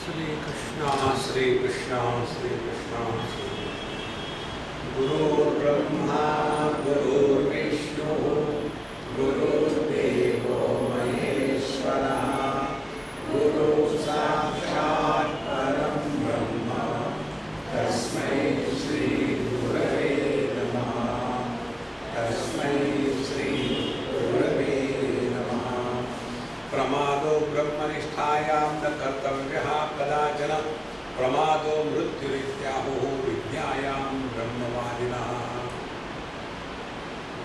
Shri Krishna, Shri Krishna, Shri Krishna. Guru Brahma, Guru Vishnu, Guru Devo Maheshwara, Guru Sakshat Param Brahma, Tasmai Shri Gurave Namaha, Tasmai Shri Gurave Namaha. Pramado Brahmanishthayam na kartavyaha kadachana, Pramado mrityurityaho vidyayam brahmavadina.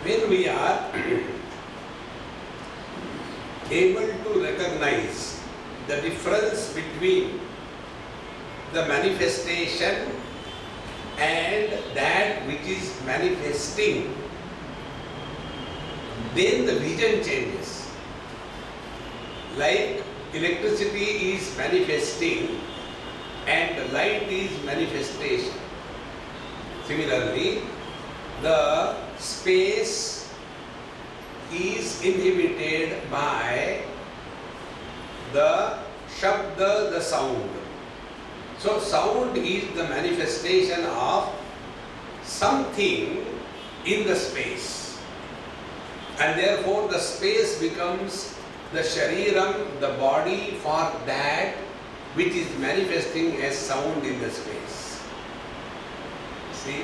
When we are able to recognize the difference between the manifestation and that which is manifesting, then the vision changes. Like electricity is manifesting and light is manifestation. Similarly, the space is inhibited by the shabda, the sound. So sound is the manifestation of something in the space, and therefore the space becomes the shariram, the body for that which is manifesting as sound in the space. See?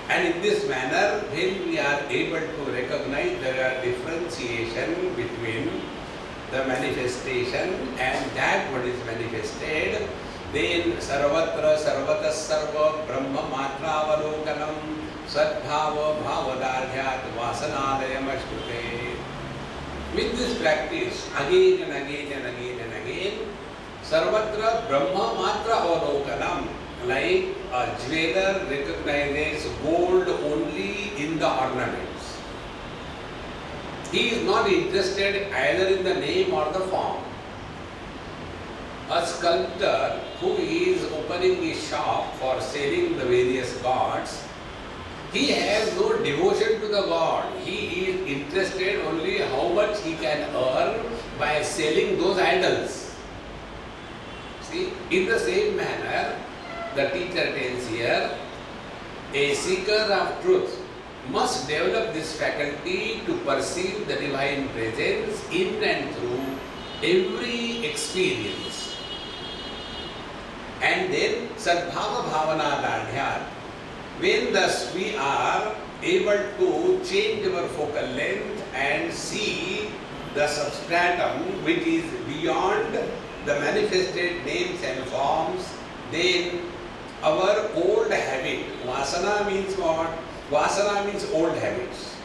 And in this manner, when we are able to recognize there are differentiation between the manifestation and that what is manifested, then sarvatra sarvatas sarva brahma matra avalokanam sadbhava bhavadadhyat vasanadayam ashrute. With this practice, again and again and again and again, sarvatra brahma matra avalokanam, like a jeweler recognizes gold only in the ornaments. He is not interested either in the name or the form. A sculptor who is opening a shop for selling the various gods, he has no devotion to the god. He is interested only how much he can earn by selling those idols. See, in the same manner, the teacher tells here, a seeker of truth must develop this faculty to perceive the divine presence in and through every experience. And then sadbhava bhavana dadhyat. When thus we are able to change our focal length and see the substratum which is beyond the manifested names and forms, then our old habit, vasana means what? Vasana means old habits.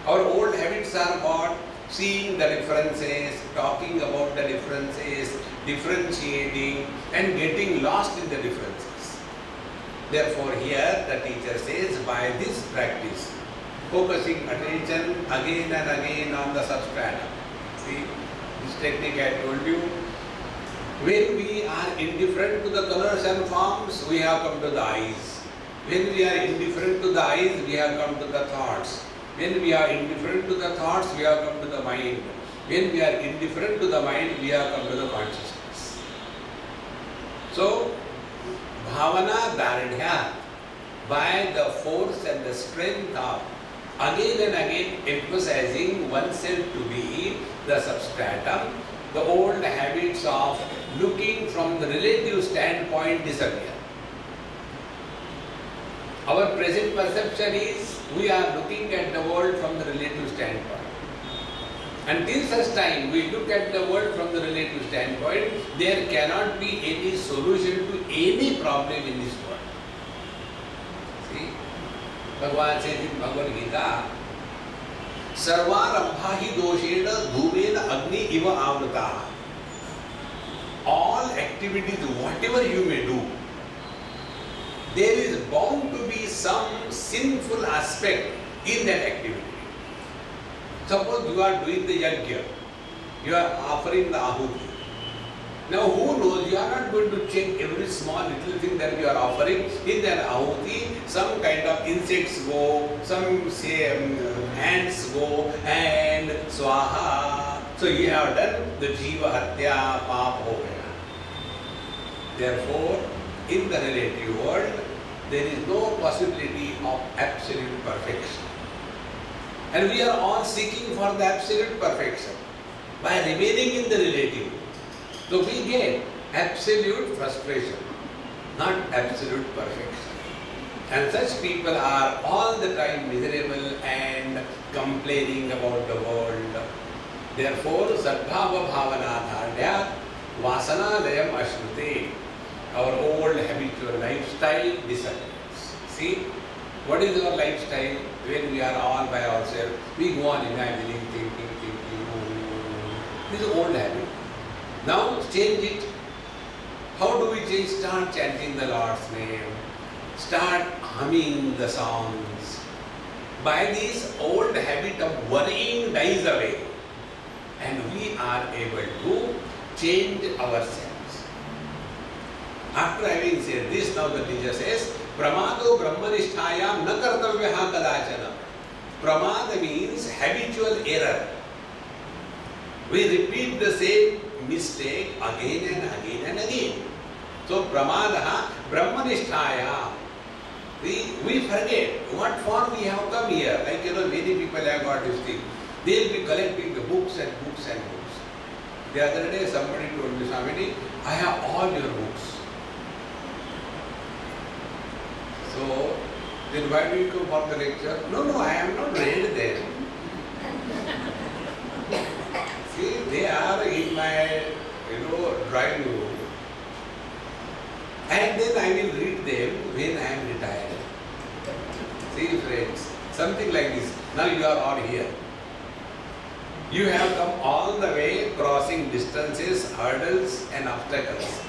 Our old habits are what? Seeing the differences, talking about the differences, differentiating and getting lost in the differences. Therefore here the teacher says, by this practice, focusing attention again and again on the substratum. See, this technique I told you. When we are indifferent to the colors and forms, we have come to the eyes. When we are indifferent to the eyes, we have come to the thoughts. When we are indifferent to the thoughts, we have come to the mind. When we are indifferent to the mind, we have come to the consciousness. So, bhavana daradhya, by the force and the strength of again and again emphasizing oneself to be the substratum, the old habits of looking from the relative standpoint disappear. Our present perception is we are looking at the world from the relative standpoint. Until such time we look at the world from the relative standpoint, there cannot be any solution to any problem in this world. See, Bhagavan says in Bhagavad Gita, Sarvarambha hi doshena dhumena agni iva avrata. All activities, whatever you may do, there is bound to be some sinful aspect in that activity. Suppose you are doing the yajna, you are offering the ahuti. Now who knows, you are not going to check every small little thing that you are offering. In that ahuti, some kind of insects go, some ants go, and swaha. So you have done the jiva hatya paap ho gaya. Therefore, in the relative world, there is no possibility of absolute perfection. And we are all seeking for the absolute perfection by remaining in the relative. So we get absolute frustration, not absolute perfection. And such people are all the time miserable and complaining about the world. Therefore, Sadbhava Bhavana Dharya Vasana Layam Ashrute. Our old habitual lifestyle disappears. See, what is our lifestyle? When we are all by ourselves, we go on imagining, thinking. This is old habit. Now change it. How do we change? Start chanting the Lord's name. Start humming the songs. By this, old habit of worrying dies away. And we are able to change ourselves. After having said this, now the teacher says, Pramado Brahmanisthayam na kartavyaha kadachana. Pramada means habitual error. We repeat the same mistake again and again and again. So Pramadaha Brahmanisthayam. We forget what for we have come here. Like many people have got this thing. They will be collecting the books and books and books. The other day somebody told me, Swami, I have all your books. So, then why do you come for the lecture? No, I have not read them. See, they are in my, drawing room. And then I will read them when I am retired. See, friends, something like this. Now you are all here. You have come all the way crossing distances, hurdles and obstacles.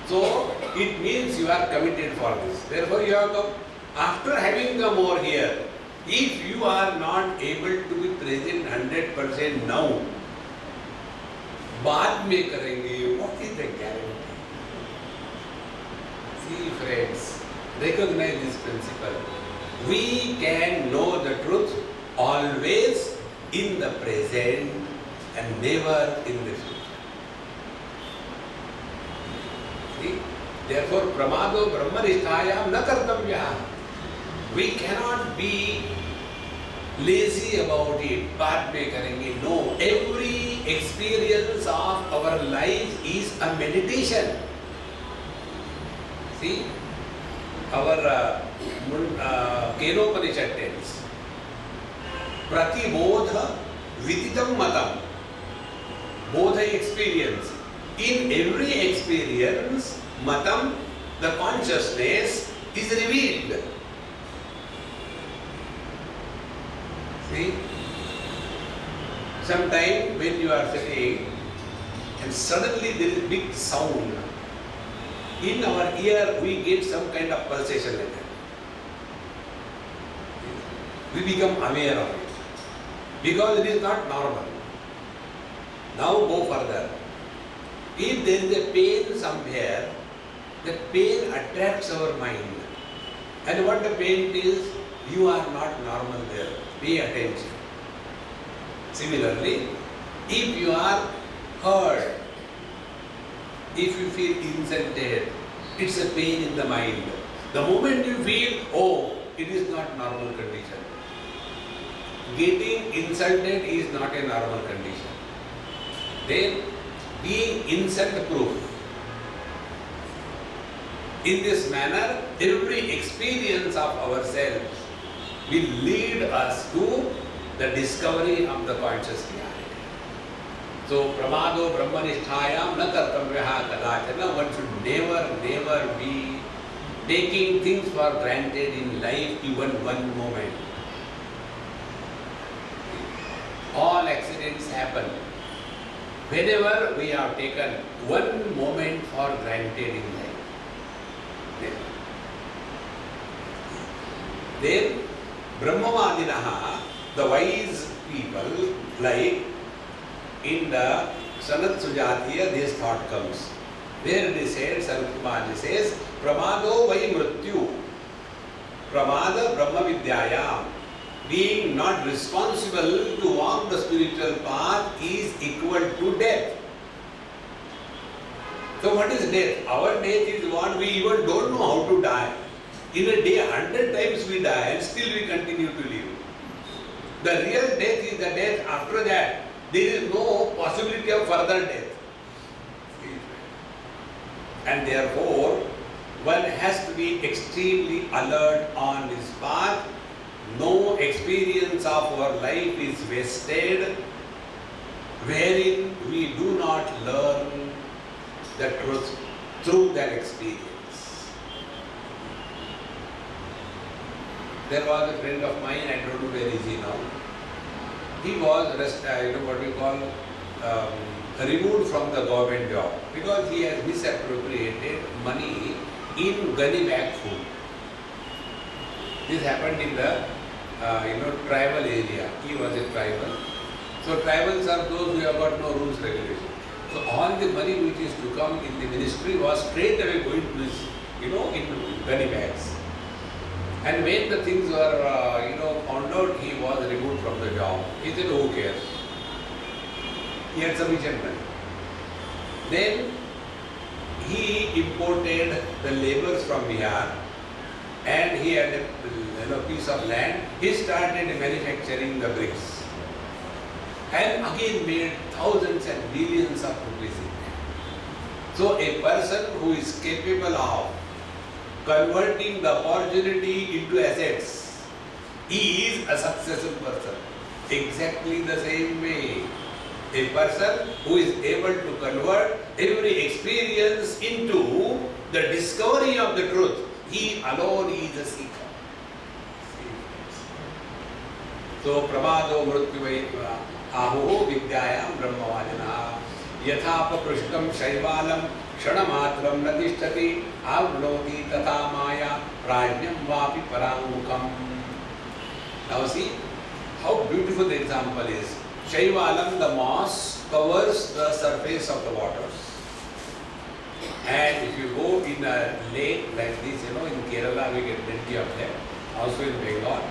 So, it means you are committed for this. Therefore, you have come. After having come over here, if you are not able to be present 100% now, बाद में करेंगे, what is the guarantee? See, friends, recognize this principle. We can know the truth always in the present and never in the future. See? Therefore, Pramado Brahmanisthayam na kartavyaha. We cannot be lazy about it, baat mein karenge. No, every experience of our life is a meditation. See, our Kenopanishad tells, Pratibodha Viditam Matam. Bodha experience. In every experience, Matam, the consciousness, is revealed. See, sometime when you are sitting and suddenly there is big sound, in our ear we get some kind of pulsation like that. We become aware of it because it is not normal. Now go further. If there is a pain somewhere, the pain attracts our mind. And what the pain is, you are not normal there. Pay attention. Similarly, if you are hurt, if you feel insulted, it's a pain in the mind. The moment you feel, oh, it is not normal condition. Getting insulted is not a normal condition. Then, being insult proof. In this manner, every experience of ourselves will lead us to the discovery of the conscious reality. So, Pramado Brahmanisthayam na kartavyaha kadachana. One should never be taking things for granted in life even one moment. All accidents happen. Whenever we have taken one moment for granted in life, then Brahmavadinaha, the wise people, like in the Sanat Sujatiya, this thought comes. There they said, Sanat says, Pramado vai mrityu, Pramada Brahma Vidyayam. Being not responsible to walk the spiritual path is equal to death. So what is death? Our death is what we even don't know how to die. In a day, 100 times we die and still we continue to live. The real death is the death after that. There is no possibility of further death. And therefore, one has to be extremely alert on this path. No experience of our life is wasted wherein we do not learn the truth through that experience. There was a friend of mine, I don't know where is he now. He was what we call removed from the government job because he has misappropriated money in gunny bag food. This happened in the tribal area. He was a tribal. So tribals are those who have got no rules regulations. So all the money which is to come in the ministry was straight away going to his, into gunny bags. And when the things were, found out, he was removed from the job. He said, who cares? He had sufficient money. Then he imported the laborers from Bihar and he had a piece of land. He started manufacturing the bricks and again made thousands and millions of rupees in that. So a person who is capable of converting the opportunity into assets, he is a successful person. Exactly the same way, a person who is able to convert every experience into the discovery of the truth, he alone is a seeker. So, prabhado mrutyuvai aho vidyayam brahmavajana yathapa prishtam shaivalam ksanamatram natishtati avnoti tatha maya prajnam vapi paramukam. Now see how beautiful the example is. Shaivalam, the moss, covers the surface of the waters. And if you go in a lake like this, in Kerala we get plenty of them, also in Bengal.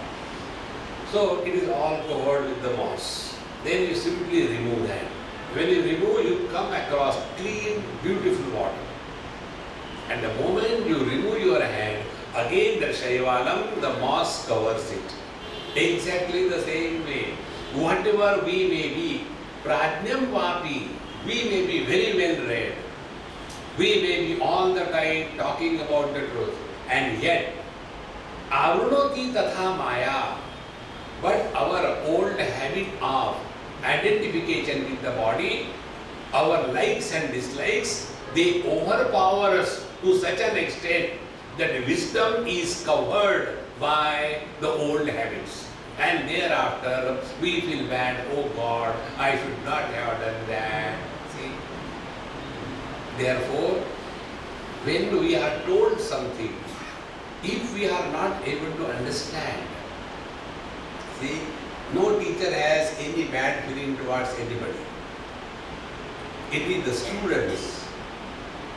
So it is all covered with the moss. Then you simply remove that. When you remove, you come across clean, beautiful water. And the moment you remove your hand, again the Shaivalam, the moss covers it. Exactly the same way. Whatever we may be, Prajnam Vapi, we may be very well read. We may be all the time talking about the truth. And yet, Avunoti Tatha Maya, but our old habit of identification with the body, our likes and dislikes, they overpower us to such an extent that wisdom is covered by the old habits. And thereafter, we feel bad, oh God, I should not have done that. See? Therefore, when we are told something, if we are not able to understand, see, no teacher has any bad feeling towards anybody. It is the students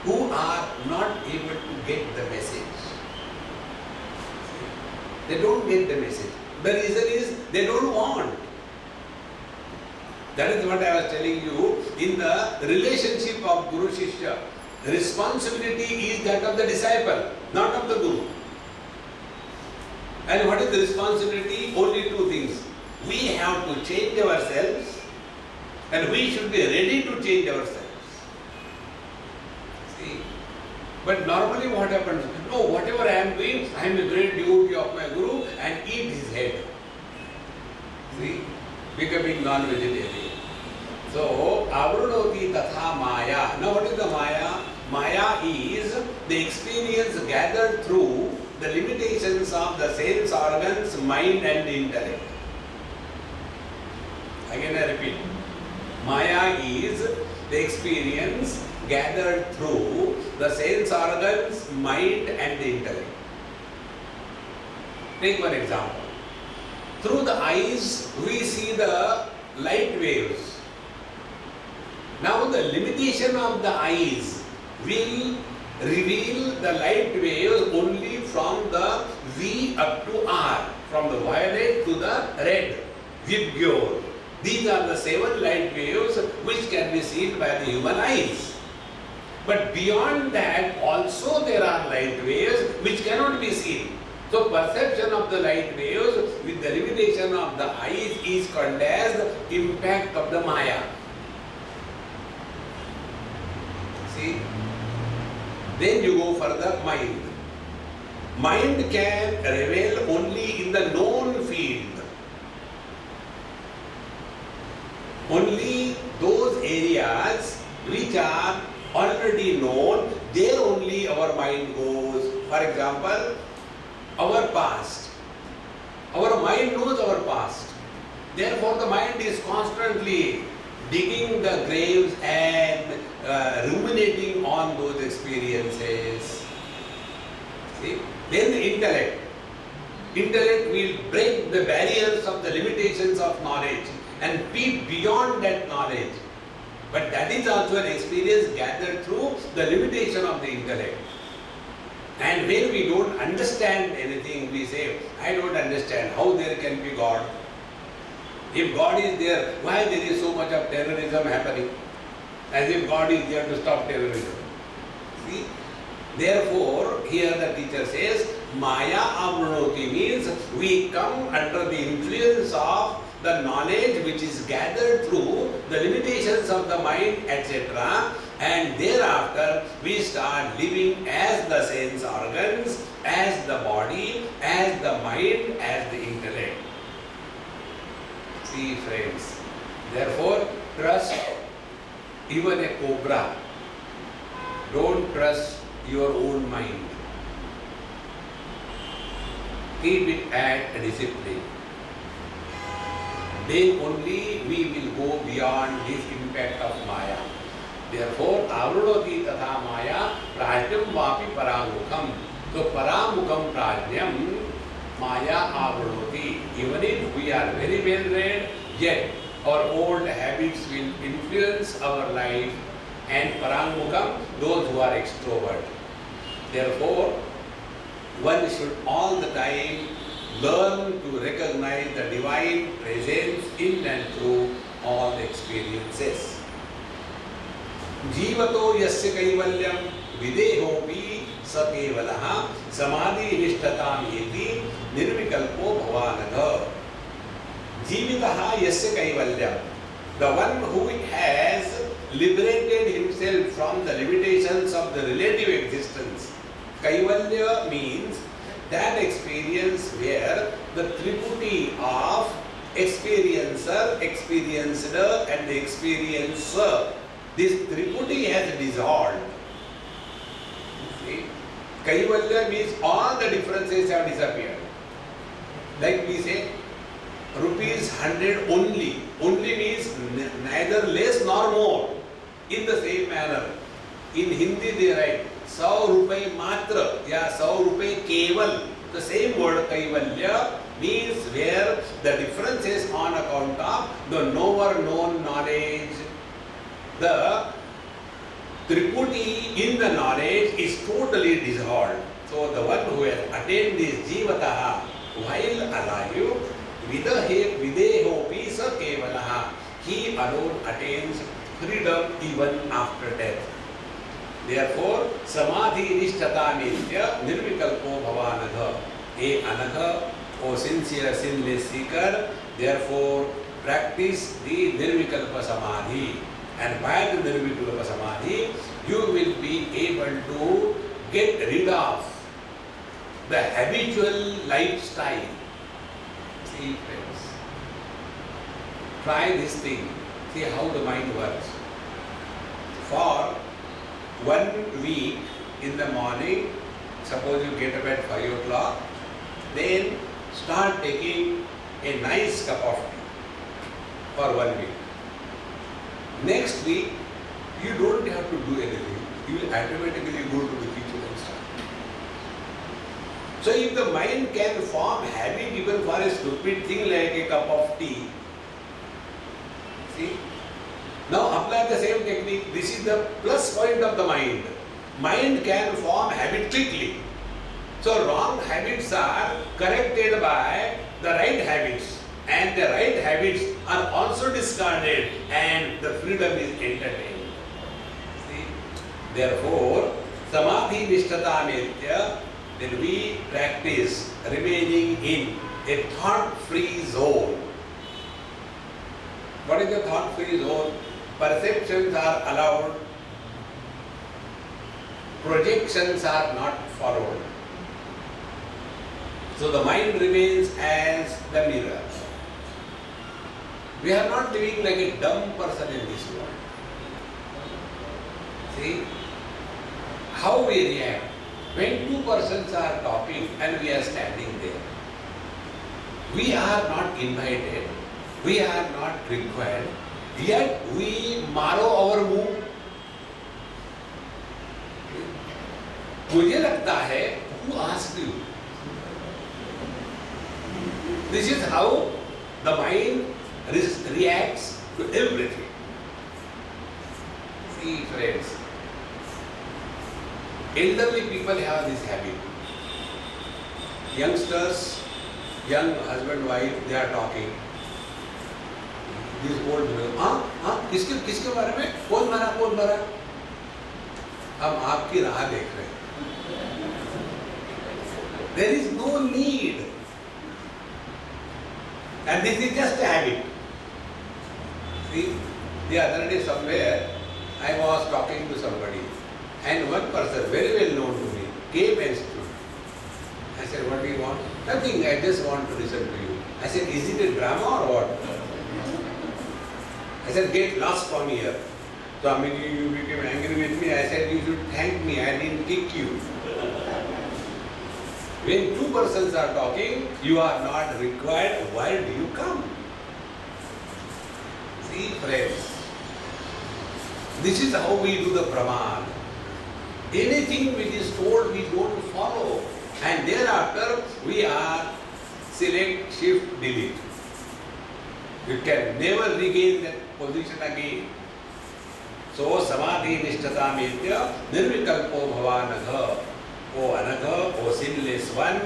who are not able to get the message. They don't get the message. The reason is they don't want. That is what I was telling you. In the relationship of Guru Shishya, responsibility is that of the disciple, not of the Guru. And what is the responsibility? Only two things. We have to change ourselves and we should be ready to change ourselves. See? But normally what happens? No, whatever I am doing, I am a great devotee of my Guru and eat his head. See? Becoming non-vegetarian. So, Avrunoti Tatha Maya. Now what is the Maya? Maya is the experience gathered through the limitations of the sense organs, mind and intellect. Again I repeat. Maya is the experience gathered through the sense organs, mind and the intellect. Take one example. Through the eyes, we see the light waves. Now the limitation of the eyes will reveal the light waves only from the V up to R, from the violet to the red, Vibgyor. These are the 7 light waves which can be seen by the human eyes. But beyond that, also there are light waves which cannot be seen. So perception of the light waves with the limitation of the eyes is called as the impact of the Maya. See? Then you go for the mind. Mind can reveal only in the known field. Only those areas which are already known, there only our mind goes. For example, our past. Our mind knows our past. Therefore, the mind is constantly digging the graves and ruminating on those experiences. See? Then the intellect. Intellect will break the barriers of the limitations of knowledge and peep beyond that knowledge. But that is also an experience gathered through the limitation of the intellect. And when we don't understand anything, we say, I don't understand how there can be God. If God is there, why there is so much of terrorism happening? As if God is there to stop terrorism. See? Therefore, here the teacher says, Maya Avranoti means we come under the influence of the knowledge which is gathered through the limitations of the mind, etc. And thereafter we start living as the sense organs, as the body, as the mind, as the intellect. See, friends, therefore trust even a cobra. Don't trust your own mind. Keep it at a discipline. Then only we will go beyond this impact of Maya. Therefore, Avranoti tatha Maya prajnam vapi paramukham. So, paramukham prajnam Maya Avranoti. Even if we are very well read, yet our old habits will influence our life, and paramukham, those who are extrovert. Therefore, one should all the time learn to recognize the divine presence in and through all the experiences. Jivato yasya kaivalyam videhopi sakevalaha samadhi nishthatam yeti nirvikalpo bhavanatha. Jivitaha yasya kaivalyam. The one who has liberated himself from the limitations of the relative existence. Kaivalya means that experience where the triputi of experiencer, experiencer and the experiencer, this triputi has dissolved. See? Kaivalya means all the differences have disappeared. Like we say, rupees 100 only. Only means neither less nor more. In the same manner, in Hindi they write 100 rupaye matra, yeah, 100 rupaye keval. The same word kaivalya means where the differences on account of the knower known knowledge, the triputi in the knowledge is totally dissolved. So the one who has attained this jivataha while alive, videhopi sa kevalaha, he alone attains freedom even after death. Therefore, samadhi nishtata nitya nirvikalpo bhavanatha. A anatha, O sincere sinless seeker, therefore practice the nirvikalpa samadhi. And by the nirvikalpa samadhi, you will be able to get rid of the habitual lifestyle. See, friends, try this thing. See how the mind works. For 1 week in the morning, suppose you get up at 5 o'clock, then start taking a nice cup of tea for 1 week. Next week, you don't have to do anything. You will automatically go to the kitchen and start. So if the mind can form habit even for a stupid thing like a cup of tea, see? Now apply the same technique. This is the plus point of the mind. Mind can form habit quickly. So wrong habits are corrected by the right habits, and the right habits are also discarded and the freedom is entertained. See? Therefore, samadhi nishtata metya, then we practice remaining in a thought-free zone. What is the thought-free zone? Perceptions are allowed, projections are not followed. So the mind remains as the mirror. We are not living like a dumb person in this world. See how we react when two persons are talking and we are standing there. We are not invited, we are not required, yet we marrow our move. मुझे लगता है, who asked you? This is how the mind reacts to everything. See, friends, elderly people have this habit. Youngsters, young husband, wife, they are talking. This old man, किसके बारे में? कौन मरा? हम आपकी राह देख रहे हैं. There is no need. And this is just a habit. See, the other day somewhere, I was talking to somebody, and one person, very well known to me, came and stood. I said, what do you want? Nothing, I just want to listen to you. I said, is it a drama or what? I said, get lost from here. Swami, you became angry with me. I said, you should thank me, I didn't kick you. When two persons are talking, you are not required. Why do you come? See, friends, this is how we do the praman. Anything which is told, we don't follow. And thereafter, we are select, shift, delete. You can never regain that position again. So, samadhi nishtata metya nirvikalpo bhavanagha. O anagha, O sinless one,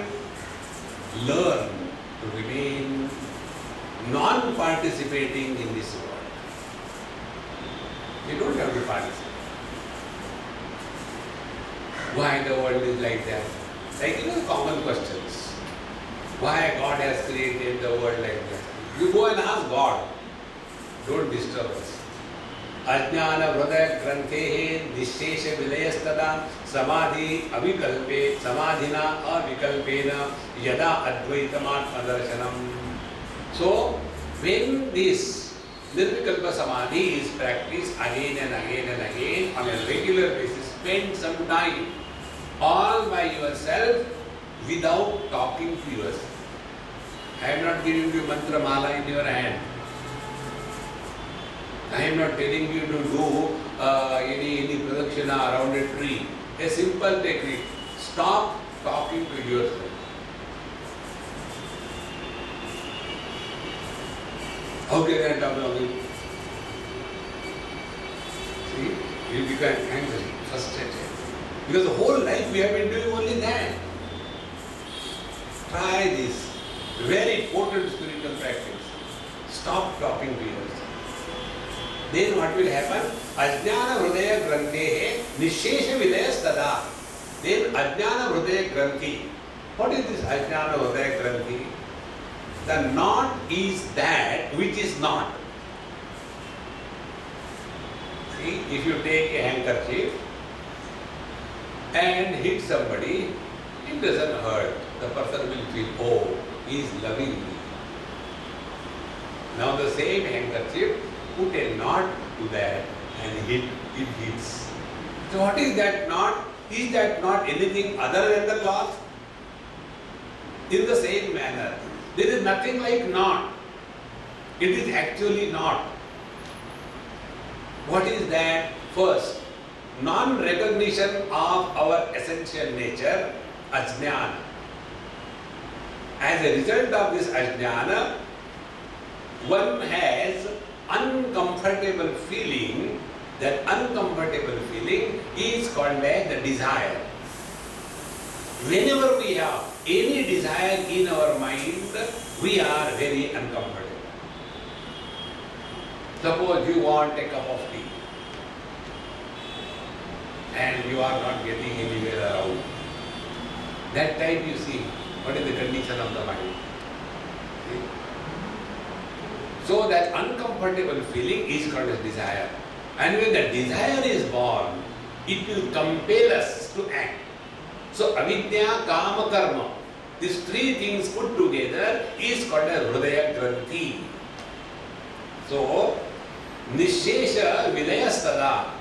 learn to remain non-participating in this world. You don't have to participate. Why the world is like that? Like, common questions. Why God has created the world like that? You go and ask God. Don't disturb us. अज्ञान हृदय ग्रंथे निशेष विलयस्तदा समाधि अविकल्पे समाधिना अविकल्पेन यदा अद्वैतमात्मदर्शनम. So when this nirvikalpa samadhi is practiced again and again and again on a regular basis, spend some time all by yourself without talking to yourself. I am not giving you mantra mala in your hand. I am not telling you to do any pradakshina around a tree. A simple technique. Stop talking to yourself. How can I talk to you? See, you become angry, frustrated. Because the whole life we have been doing only that. Try this. Very important spiritual practice. Stop talking to yourself. Then what will happen? Ajnana Hrudaya Granthehe Nishesha Vilayas Tada. Then Ajnana Hrudaya Granthi. What is this Ajnana Hrudaya Granthi? The not is that which is not. See, if you take a handkerchief and hit somebody, it doesn't hurt. The person will feel, oh, he is loving me. Now the same handkerchief, put a knot to that and it hits. So what is that knot? Is that knot anything other than the cloth? In the same manner, there is nothing like knot. It is actually not. What is that? First, non-recognition of our essential nature, ajnana. As a result of this ajnana, one has uncomfortable feeling. That uncomfortable feeling is called as the desire. Whenever we have any desire in our mind, we are very uncomfortable. Suppose you want a cup of tea. and you are not getting anywhere around. That time you see what is the condition of the mind. See? So that uncomfortable feeling is called as desire. And when the desire is born, it will compel us to act. So avidya, kama, karma, these three things put together is called a hridaya granthi. So, nishesha vidayastada,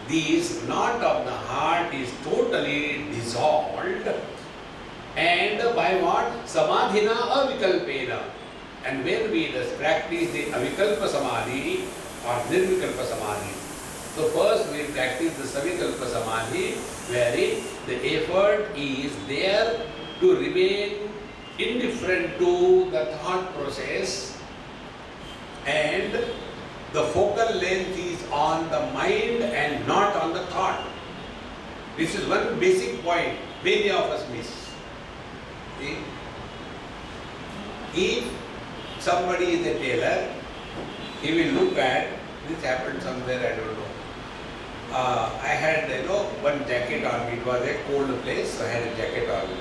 this knot of the heart is totally dissolved. And by what? Samadhina avikalpena. And when we just practice the avikalpa samadhi or nirvikalpa samadhi, so first we practice the savikalpa samadhi, wherein the effort is there to remain indifferent to the thought process, and the focal length is on the mind and not on the thought. This is one basic point many of us miss. See? If somebody is a tailor, he will look at, this happened somewhere, I don't know. I had, one jacket on me. It was a cold place, so I had a jacket on me.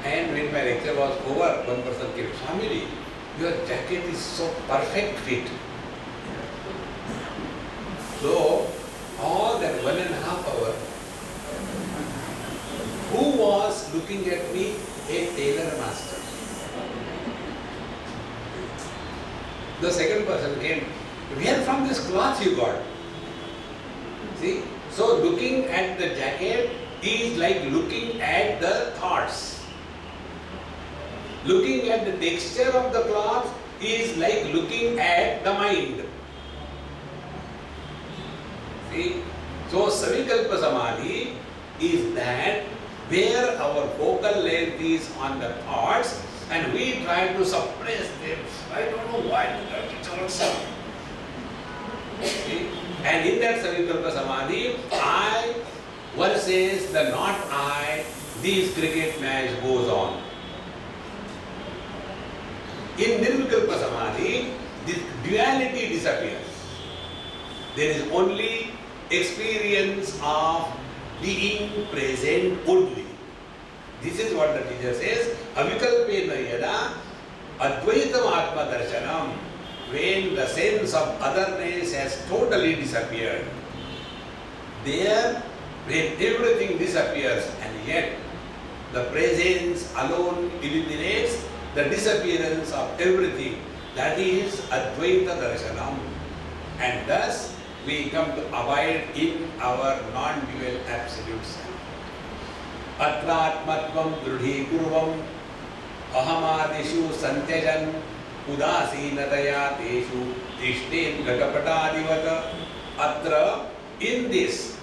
And when my lecture was over, one person came, Swami, your jacket is so perfect fit. So, all that 1.5 hours, who was looking at me? A tailor master. The second person came, where from this cloth you got? See? So looking at the jacket is like looking at the thoughts. Looking at the texture of the cloth is like looking at the mind. See? So Savikalpa Samadhi is that where our focal length is on the thoughts and we try to suppress them. I don't know why it also. See? And in that Savikalpa Samadhi, I versus the not I, this cricket match goes on. In Nirvikalpa Samadhi, this duality disappears. There is only experience of being present only. This is what the teacher says, avikalpena yada advaitam atma darshanam. When the sense of otherness has totally disappeared, there, when everything disappears and yet the presence alone illuminates the disappearance of everything, that is Advaita Darshanam. And thus we come to abide in our non-dual absolute self. Atratmatvam drudhi kurvam ahamadishu santyajan udasinataya teshu tishten gatapatadivata. Atra, in this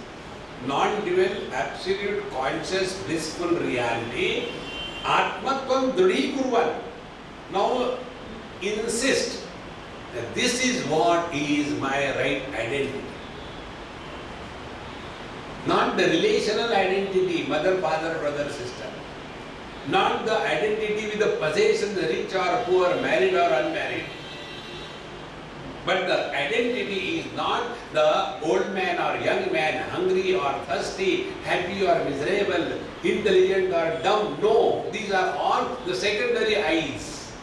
non-dual absolute conscious blissful reality, atmatvam drudhi kurvan. Now insist that this is what is my right identity. Not the relational identity, mother, father, brother, sister. Not the identity with the possessions, rich or poor, married or unmarried. But the identity is not the old man or young man, hungry or thirsty, happy or miserable, intelligent or dumb. No, these are all the secondary I's.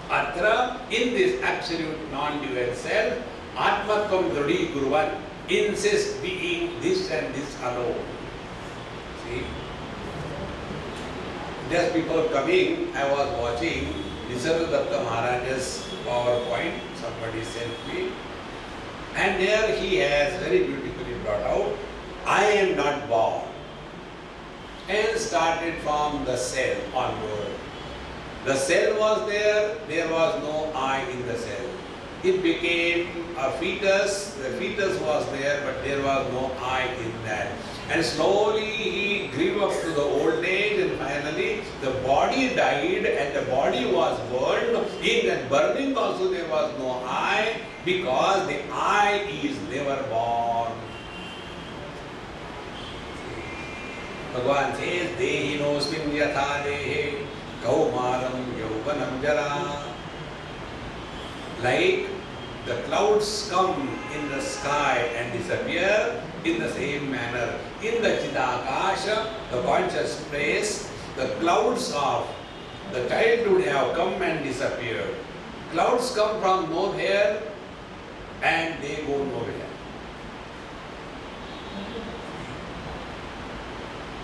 Atra, in this absolute non-dual self, Atmatvam Drudi Guruvan, insist being this and this alone. See? Just before coming, I was watching Nisargadatta Maharaja's PowerPoint, somebody sent me, and there he has very beautifully brought out, I am not born, and started from the cell onward. The cell was there was no I in the cell. It became a fetus, the fetus was there, but there was no I in that. And slowly he grew up to the old age, and finally the body died and the body was burned. In that burning also there was no I, because the I is never born. Bhagavan says, Dehinosmin yatha dehe kaumaram yauvanam jara. Like the clouds come in the sky and disappear, In the same manner, in the Chidakasha, the conscious place, the clouds of the childhood have come and disappeared. Clouds come from nowhere and they go nowhere.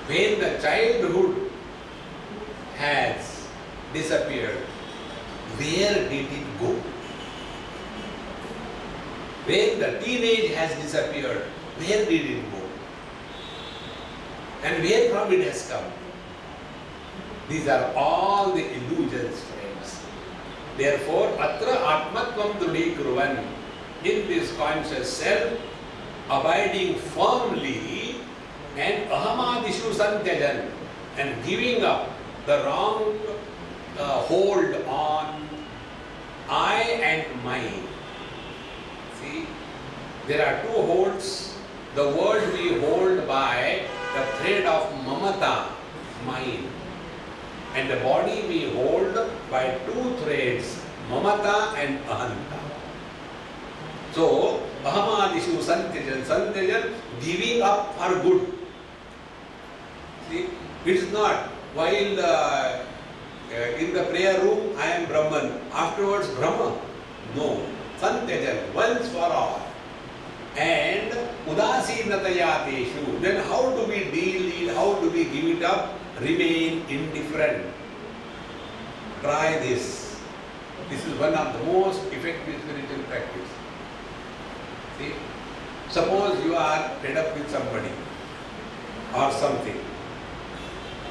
When the childhood has disappeared, where did it go? When the teenage has disappeared, where did it go? And where from it has come? These are all the illusions, friends. Therefore, atra atmatvam drudhikruvan, in this conscious self, abiding firmly and ahamadishu santyajan, and giving up the wrong hold on I and mine. See, there are two holds. The world we hold by the thread of mamata, mine, and the body we hold by two threads, mamata and ahanta. So, ahamadishu santyajan, giving up for good. See, it is not while in the prayer room I am Brahman, afterwards Brahma. No, santyajan, once for all. And udasinataya teshu, then how do we deal it, how do we give it up? Remain indifferent. Try this. This is one of the most effective spiritual practice. See? Suppose you are fed up with somebody or something.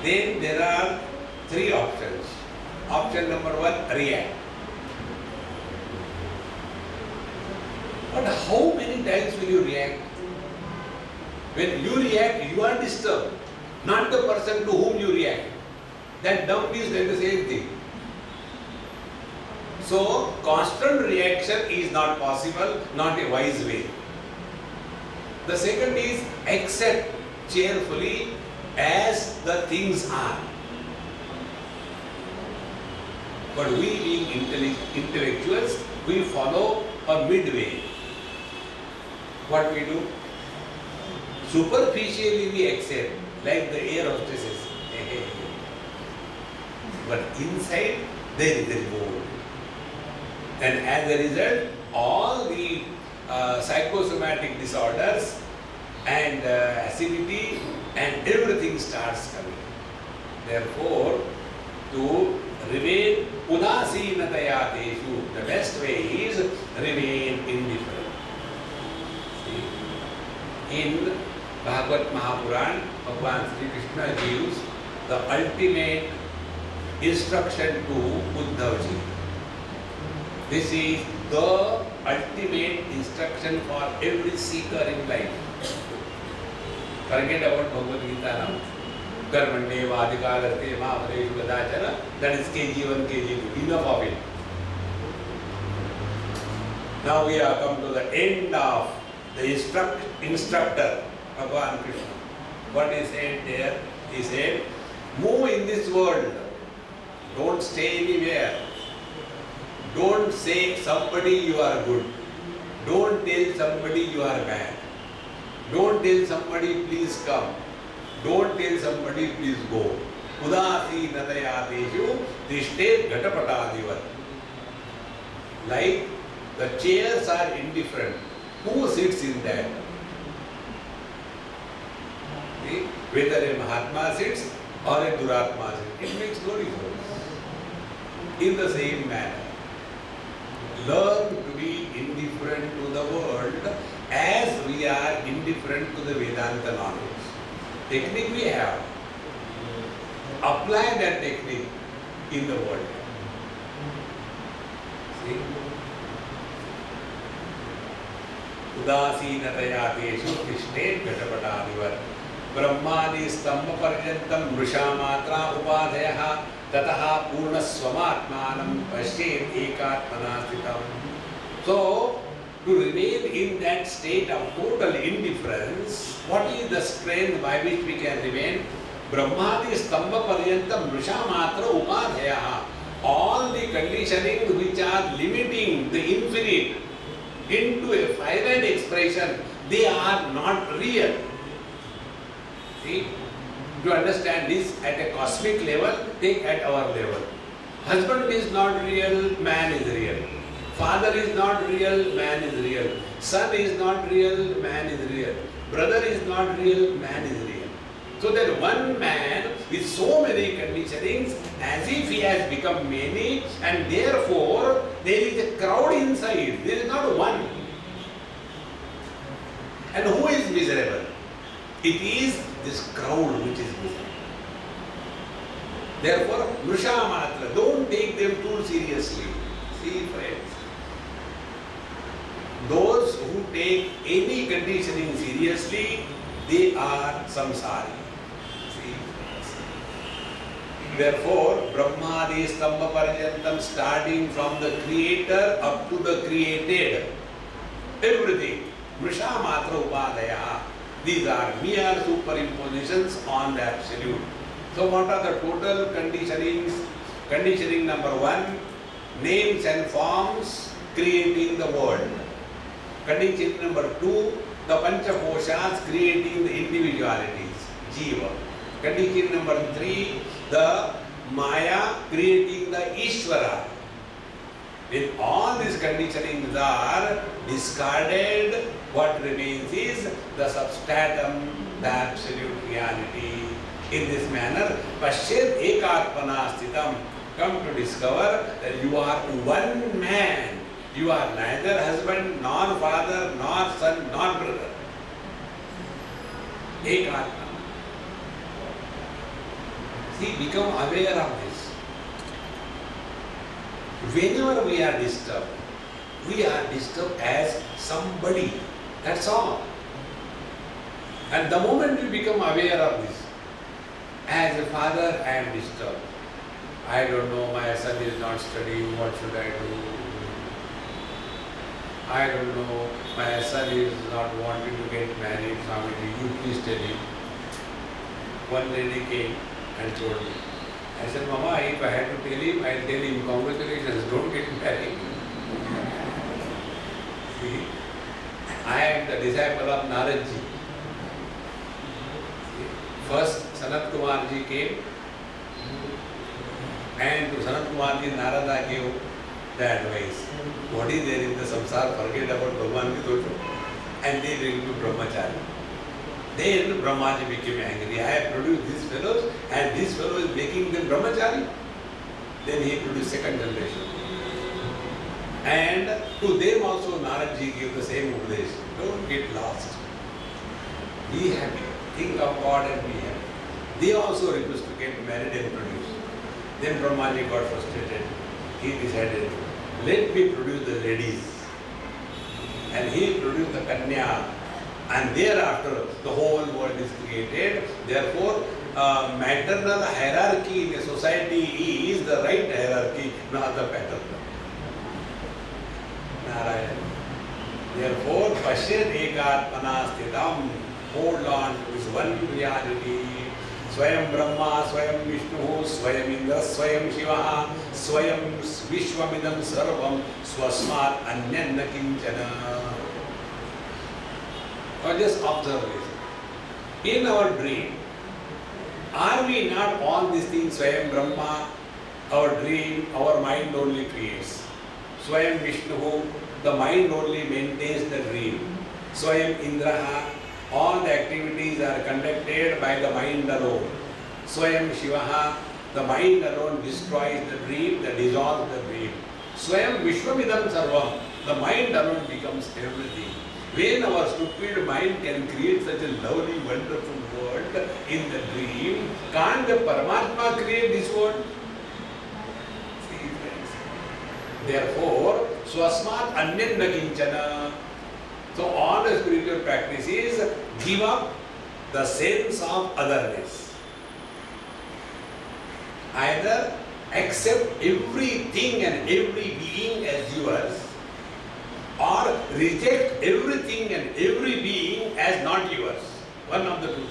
Then there are three options. Option number one, react. But how many times will you react? When you react, you are disturbed, not the person to whom you react. That dump is doing the same thing. So, constant reaction is not possible, not a wise way. The second is accept cheerfully as the things are. But we being intellectuals, we follow a midway. What we do? Superficially we accept, like the air hostesses. But inside there is a revolt. And as a result, all the psychosomatic disorders and acidity and everything starts coming. Therefore, to remain udasinataya teshu, the best way is remain indifferent. In Bhagavad Mahapuran, Bhagavan Sri Krishna gives the ultimate instruction to Uddhavji. This is the ultimate instruction for every seeker in life. Forget about Bhagavad Gita now. Karmande vadikaraste mahavadeshu gadachara. That is KG1, KG2. Enough of it. Now we have come to the end of the instructor, Bhagavan Krishna. What he said there? He said, move in this world. Don't stay anywhere. Don't say somebody you are good. Don't tell somebody you are bad. Don't tell somebody please come. Don't tell somebody please go. Udasinataya teshu tishte gatapatadivat. Like the chairs are indifferent. Who sits in that? See? Whether a Mahatma sits or a Duratma sits, it makes no difference. In the same manner, learn to be indifferent to the world as we are indifferent to the Vedanta knowledge. Technique we have. Apply that technique in the world. See? Udasinataya teshu tishte gatapatadivat. Brahmadi stamba paryantam mrisha matra upadhayaha tataha purna swamatmanam pashyet ekatmana sthitam. So, to remain in that state of total indifference, what is the strength by which we can remain? Brahmadi stamba paryantam mrisha matra upadhayaha. All the conditioning which are limiting the infinite into a finite expression, they are not real. See, to understand this at a cosmic level, take at our level. Husband is not real, man is real. Father is not real, man is real. Son is not real, man is real. Brother is not real, man is real. So that one man with so many conditionings, as if he has become many, and therefore there is a crowd inside. There is not one. And who is miserable? It is this crowd which is miserable. Therefore, Mrisha Matra, don't take them too seriously. See, friends, those who take any conditioning seriously, they are samsari. See? Therefore, Brahmadi Stambha Paryantam, starting from the creator up to the created, everything, Mrisha Matra Upadaya, these are mere superimpositions on the absolute. So what are the total conditionings? Conditioning number 1, names and forms creating the world. Conditioning number 2, the Panchakoshas creating the individualities, Jiva. Conditioning number 3, the Maya creating the Ishvara. When all these conditionings are discarded, what remains is the substratum, the absolute reality. In this manner, Pashyad Ekatmana Sthitam, come to discover that you are one man. You are neither husband, nor father, nor son, nor brother. Ekatma. See, become aware of this. Whenever we are disturbed as somebody. That's all. And the moment you become aware of this, as a father, I am disturbed. I don't know, my son is not studying, what should I do? I don't know, my son is not wanting to get married, Swami, you please tell him. One lady came and told me. I said, Mama, if I had to tell him, I'll tell him, congratulations, don't get married. See, I am the disciple of Naradji. First, Sanat Kumar ji came, and to Sanat Kumar ji, Narada gave the advice. What is there in the samsara? Forget about Bhagwan ki dojo. And they went to Brahmachari. Then Brahmaji became angry. I have produced these fellows, and this fellow is making them Brahmachari. Then he produced second generation. And to them also Naradji gave the same Upadesh. Don't get lost. Be happy. Think of God and be happy. They also refused to get married and produce. Then Brahmaji got frustrated. He decided, let me produce the ladies. And he produced the Kanya. And thereafter, the whole world is created. Therefore, maternal hierarchy in a society is the right hierarchy, not the paternal. Narayan. Therefore, Pashyad Ekatmana Sthitam, hold on to this one reality. Swayam Brahma, Swayam Vishnu, Swayam Indra, Swayam Shiva, Swayam Vishwamidam Sarvam, Swasmat Anyanna Kinchana. Or just observe this. In our dream, are we not all these things, Swayam Brahma, our dream, our mind only creates. Swayam Vishnu, the mind only maintains the dream. Swayam Indra, all the activities are conducted by the mind alone. Swayam Shiva, the mind alone destroys the dream, that dissolves the dream. Swayam Vishwamidam Sarvam, the mind alone becomes everything. When our stupid mind can create such a lovely, wonderful world in the dream, can't the Paramatma create this world? See, friends. Therefore, Swasmat Anyanna Kinchana. So all the spiritual practices give up the sense of otherness. Either accept everything and every being as yours, or reject everything and every being as not yours. One of the two things.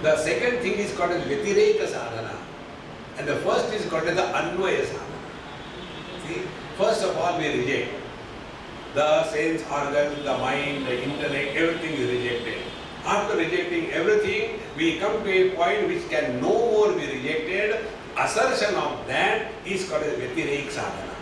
The second thing is called as Vyatireka Sadhana, and the first is called as the Anvaya Sadhana. See, first of all we reject. the sense organs, the mind, the intellect, everything is rejected. After rejecting everything, we come to a point which can no more be rejected. Assertion of that is called as Vyatirek Sadhana.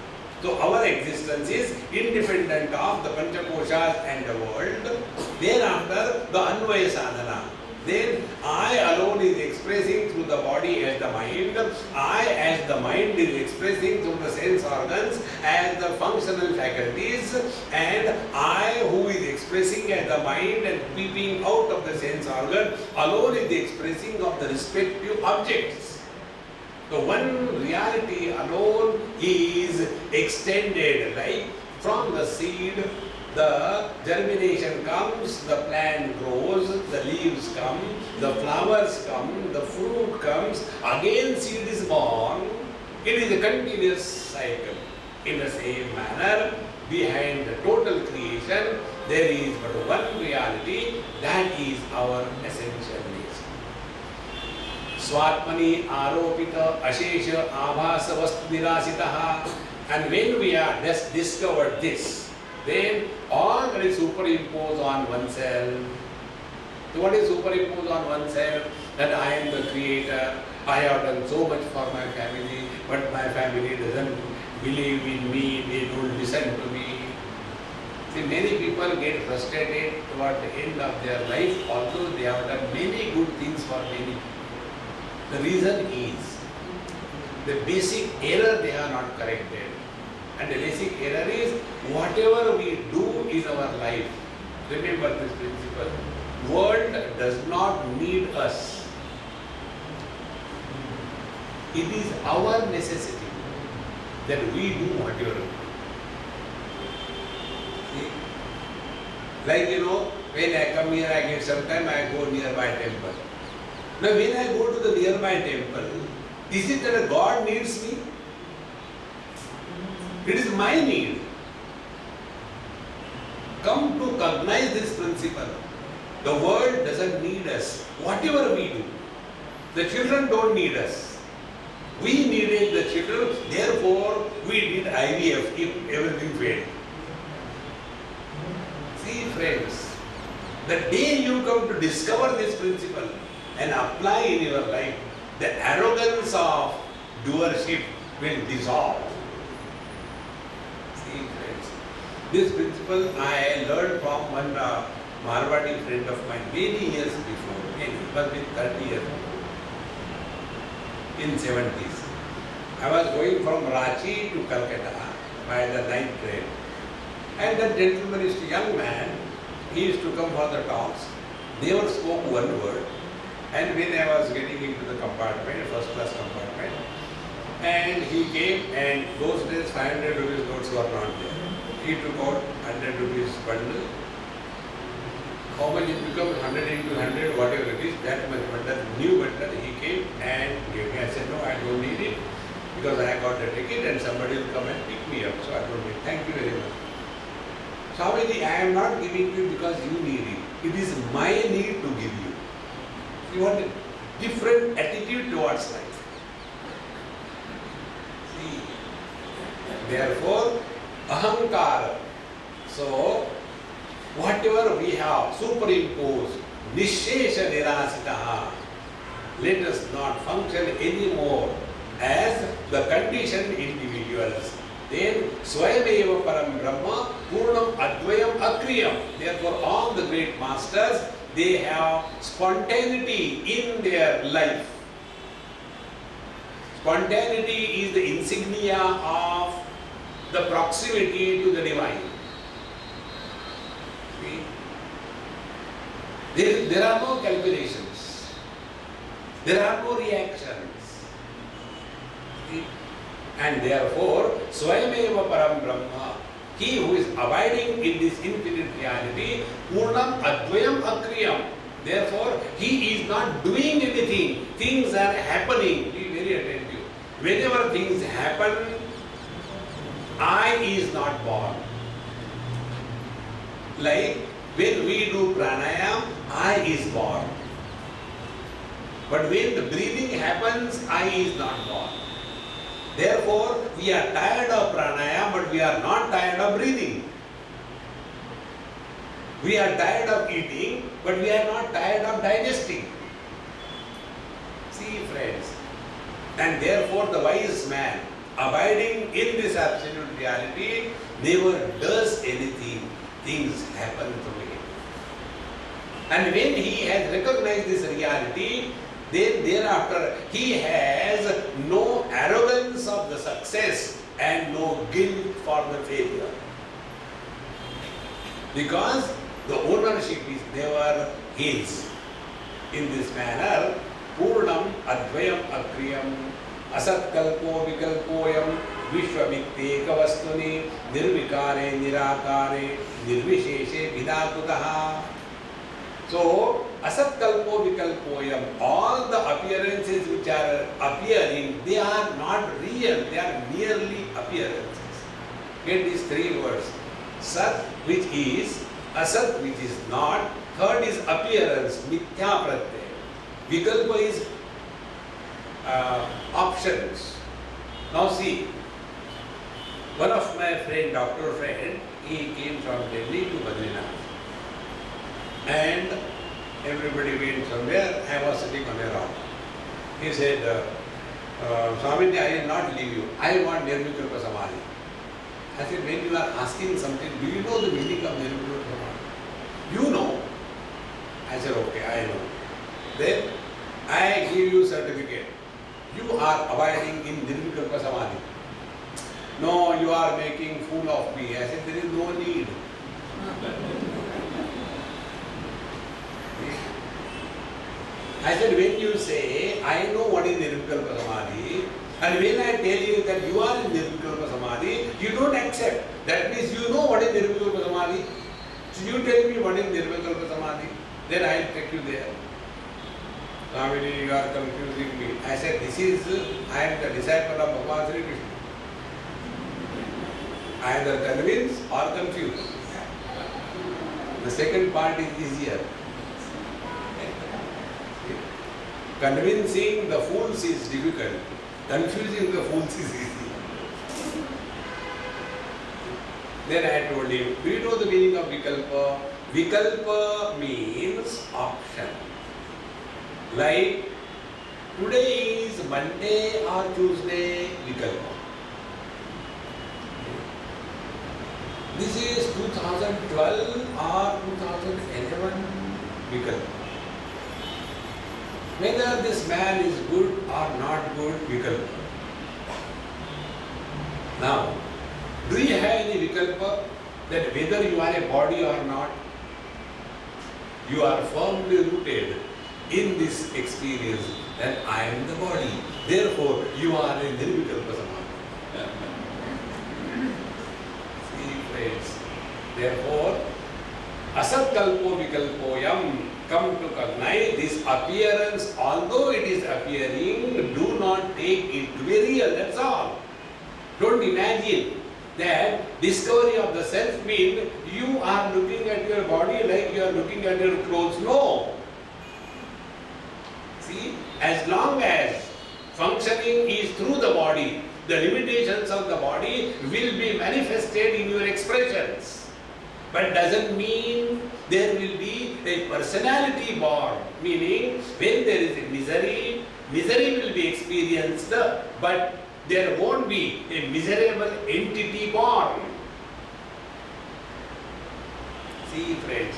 So our existence is independent of the Panchakoshas and the world. Thereafter, the Anvaya Sadhana. Then I alone is expressing through the body as the mind. I as the mind is expressing through the sense organs as the functional faculties. And I who is expressing as the mind and peeping out of the sense organ alone is the expressing of the respective objects. The one reality alone is extended, like from the seed, the germination comes, the plant grows, the leaves come, the flowers come, the fruit comes, again seed is born. It is a continuous cycle. In the same manner, behind the total creation, there is but one reality, that is our essential nature. Swatmani aropita ashesha abhasa vastu nirasitaha. And when we are just discovered this, then all that is superimposed on oneself. So what is superimposed on oneself? That I am the creator, I have done so much for my family, but my family doesn't believe in me, they don't listen to me. See, many people get frustrated toward the end of their life, although they have done many good things for many people. The reason is, the basic error they are not corrected. And the basic error is, whatever we do in our life, remember this principle, world does not need us. It is our necessity that we do whatever we do. See? Like when I come here, I get some time, I go nearby temple. Now when I go to the nearby temple, is it that God needs me? It is my need. Come to recognize this principle. The world doesn't need us. Whatever we do, the children don't need us. We needed the children, therefore we did IVF if everything failed. See friends, the day you come to discover this principle and apply in your life, the arrogance of doership will dissolve. See friends, this principle I learned from one Marwadi friend of mine many years before, it was with 30 years before, in 70s. I was going from Ranchi to Calcutta by the night train. And that gentleman is a young man, he used to come for the talks, never spoke one word. And when I was getting into the compartment, first class compartment, and he came, and those days 500 rupees notes were not there. He took out 100 rupees bundle. How much it becomes? 100 into 100, whatever it is, that much bundle, new bundle. He came and gave me. I said, no, I don't need it because I got the ticket and somebody will come and pick me up. So I don't need it. Thank you very much. Swami, I am not giving you because you need it. It is my need to give you. You want a different attitude towards life. See, therefore, ahankara. So, whatever we have superimposed, nishesha nirasitaha, let us not function anymore as the conditioned individuals. Then, swayameva param brahma, purnam advayam akriyam. Therefore, all the great masters, they have spontaneity in their life. Spontaneity is the insignia of the proximity to the divine. See? There are no calculations. There are no reactions. See? And therefore, swayameva param brahma, he who is abiding in this infinite reality, purnam advayam akriyam. Therefore, he is not doing anything. Things are happening. Be very attentive. Whenever things happen, I is not born. Like when we do pranayam, I is born. But when the breathing happens, I is not born. Therefore, we are tired of pranayam, but we are not tired of breathing. We are tired of eating, but we are not tired of digesting. See, friends, and therefore the wise man, abiding in this absolute reality, never does anything. Things happen through him. And when he has recognized this reality, then thereafter he has no arrogance of the success and no guilt for the failure. Because the ownership is never his. In this manner, Purnam Advayam Akriyam Asatkalpo Vikalpoyam Vishwamitteka Vastuni Nirvikare Nirakare Nirvisheshe Vidakutaha. So, Asatkalpo Vikalpoyam, all the appearances which are appearing, they are not real, they are merely appearances. Get these three words. Sat, which is, Asat, which is not, third is appearance, Mithya Pratyaya. Vikalpa is options. Now see, one of my friend, doctor friend, he came from Delhi to Badrinath. And everybody went somewhere. I was sitting on a rock. He said, Swami, I will not leave you. I want Nirvikalpa Samadhi. I said, when you are asking something, do you know the meaning of Nirvikalpa Samadhi? You know. I said, okay, I know. Then I give you certificate. You are abiding in Nirvikalpa Samadhi. No, you are making fool of me. I said, there is no need. I said, when you say, I know what is Nirvikalpa Samadhi, and when I tell you that you are in Nirvikalpa Samadhi, you don't accept. That means you know what is Nirvikalpa Samadhi. So you tell me what is Nirvikalpa Samadhi, then I will take you there. Swami, you are confusing me. I said, I am the disciple of Bhagavan Sri Krishna. Either convinced or confused. The second part is easier. Convincing the fools is difficult. Confusing the fools is easy. Then I told him, do you know the meaning of Vikalpa? Vikalpa means option. Like today is Monday or Tuesday, Vikalpa. This is 2012 or 2011, Vikalpa. Whether this man is good or not good, Vikalpa. Now, do you have any Vikalpa that whether you are a body or not, you are firmly rooted in this experience that I am the body. Therefore, you are a Nirvikalpa Samadhi. See, friends. Therefore, Asatkalpo Vikalpoyam. Come to recognize this appearance, although it is appearing, do not take it to be real, that's all. Don't imagine that discovery of the self means you are looking at your body like you are looking at your clothes. No. See, as long as functioning is through the body, the limitations of the body will be manifested in your expressions. But doesn't mean there will be a personality born. Meaning, when there is a misery, misery will be experienced, but there won't be a miserable entity born. See, friends.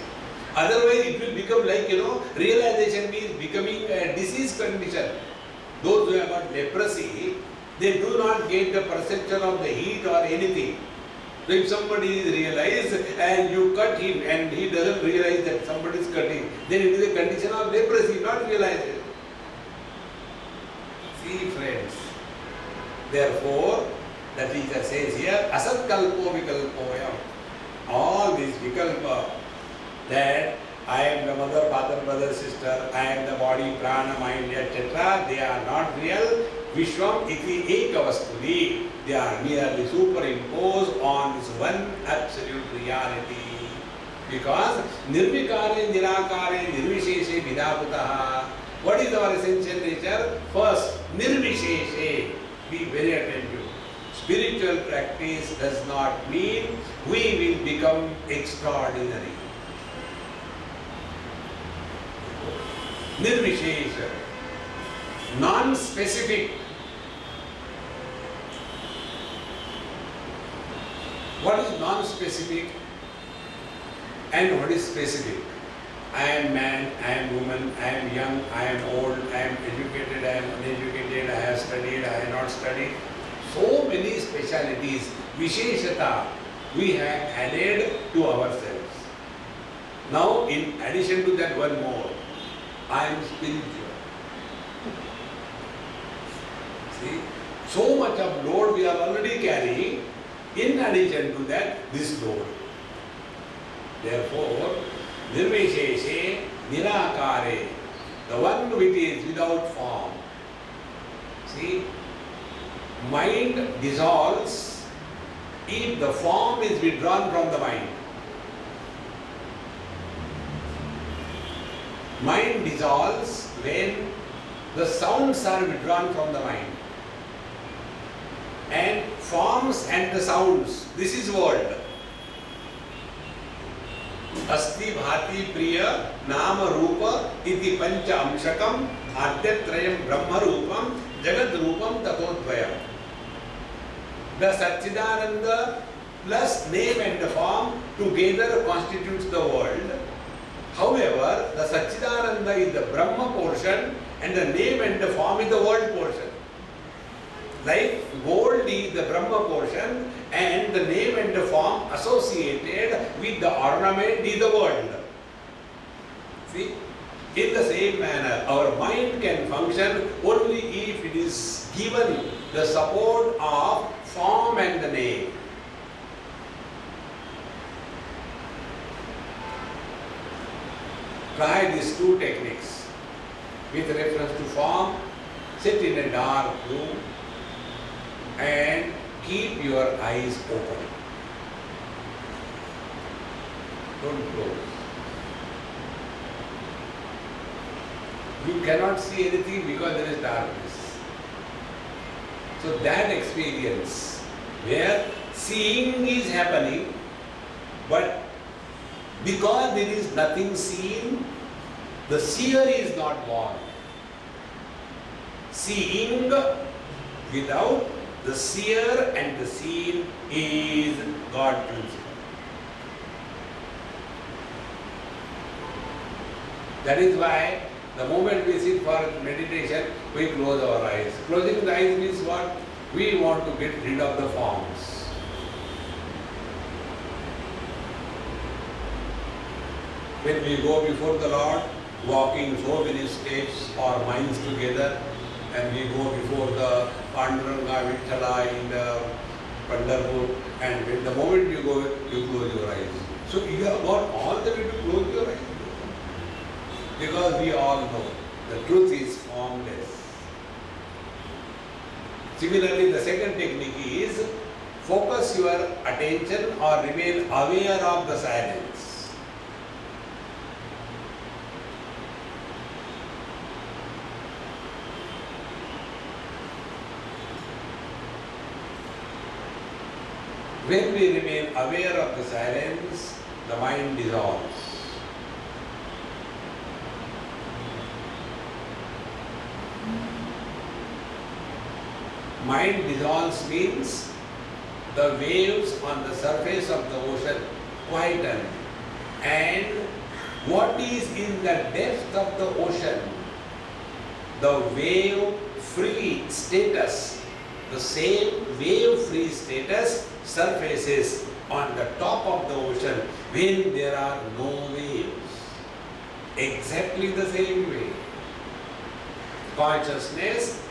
Otherwise, it will become like, realization means becoming a disease condition. Those who have got leprosy, they do not get the perception of the heat or anything. So if somebody is realized and you cut him and he doesn't realize that somebody is cutting, then it is a condition of leprosy, not realized. See, friends. Therefore, the teacher says here, Asatkalpo Vikalpoyam. All these Vikalpa, that I am the mother, father, brother, sister, I am the body, prana, mind, etc., they are not real. Vishwam iti ekavastuni. They are merely superimposed on this one absolute reality. Because nirvikare, nirakare, nirvisheshe, vidaputaha. What is our essential nature? First, nirvisheshe. Be very attentive. Spiritual practice does not mean we will become extraordinary. Nirvishesha, non-specific. What is non-specific and what is specific? I am man, I am woman, I am young, I am old, I am educated, I am uneducated, I have studied, I have not studied. So many specialities, Visheshata, we have added to ourselves. Now, in addition to that, one more. I am spiritual. See, so much of load we are already carrying. In addition to that, this load. Therefore, Nirvisheshe, Nirakare, the one which is without form. See, mind dissolves if the form is withdrawn from the mind. Mind dissolves when the sounds are withdrawn from the mind. And forms and the sounds, this is world. Asti bhati priya nama rupa iti pancha amshakam adhyatrayam brahma rupam jagat rupam tatodvayam. The Satchidananda plus name and the form together constitutes the world. However, the Satchidananda is the Brahma portion and the name and the form is the world portion. Like gold is the Brahma portion and the name and the form associated with the ornament is the world. See, in the same manner, our mind can function only if it is given the support of form and the name. Try these two techniques. With reference to form, sit in a dark room and keep your eyes open. Don't close. You cannot see anything because there is darkness. So that experience where seeing is happening, but because there is nothing seen, the seer is not born. Seeing without the seer and the seen is God principle. That is why the moment we sit for meditation, we close our eyes. Closing the eyes means what? We want to get rid of the forms. When we go before the Lord, walking so many steps or minds together, and we go before the Panduranga Vithala in the Pandharpur, and when the moment you go, you close your eyes. So you have got all the way to close your eyes. Because we all know the truth is formless. Similarly, the second technique is focus your attention or remain aware of the silence. When we remain aware of the silence, the mind dissolves. Mind dissolves means the waves on the surface of the ocean quieten, and what is in the depth of the ocean, the wave-free status, the same wave-free status surfaces on the top of the ocean when there are no waves. Exactly the same way. Consciousness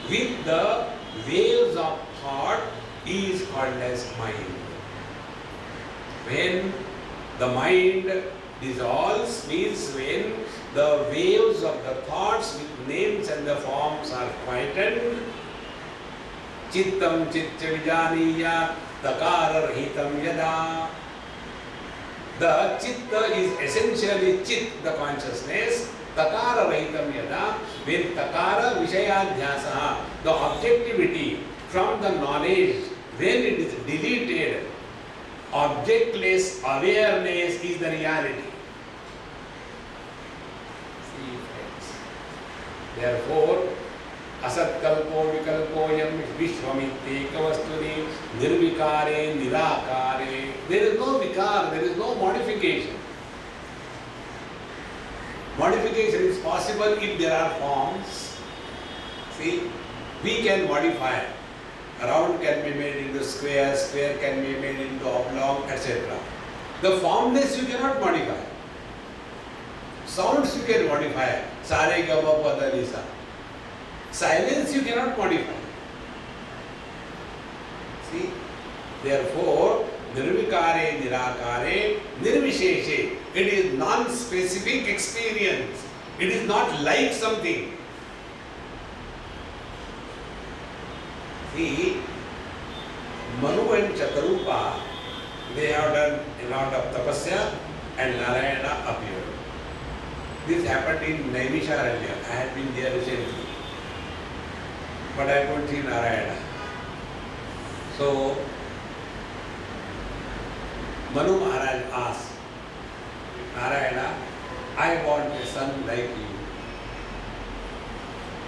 with the waves of thought is called as mind. When the mind dissolves means when the waves of the thoughts with names and the forms are quietened. Chittam chitta vijaniya takara rahitam yada. The chitta is essentially chit, the consciousness. Takara rahitam yada, when takara vishayadhyasa, the objectivity from the knowledge, when it is deleted, objectless awareness is the reality. See, friends. Therefore, asatkalpo vikalpoyam vishwamityekavastuni nirvikare nirakare. There is no vikar, there is no modification. Modification is possible if there are forms. See, we can modify. Round can be made into square, square can be made into oblong, etc. The formless you cannot modify. Sounds you can modify. Sare gama pada nisa. Silence you cannot modify. See? Therefore, nirvikare nirakare nirvisheshe. It is non-specific experience. It is not like something. See, Manu and Chatarupa, they have done a lot of tapasya and Narayana appeared. This happened in Naimisharanya. I had been there recently. But I couldn't see Narayana. So, Manu Maharaj asked, Narayana, I want a son like you.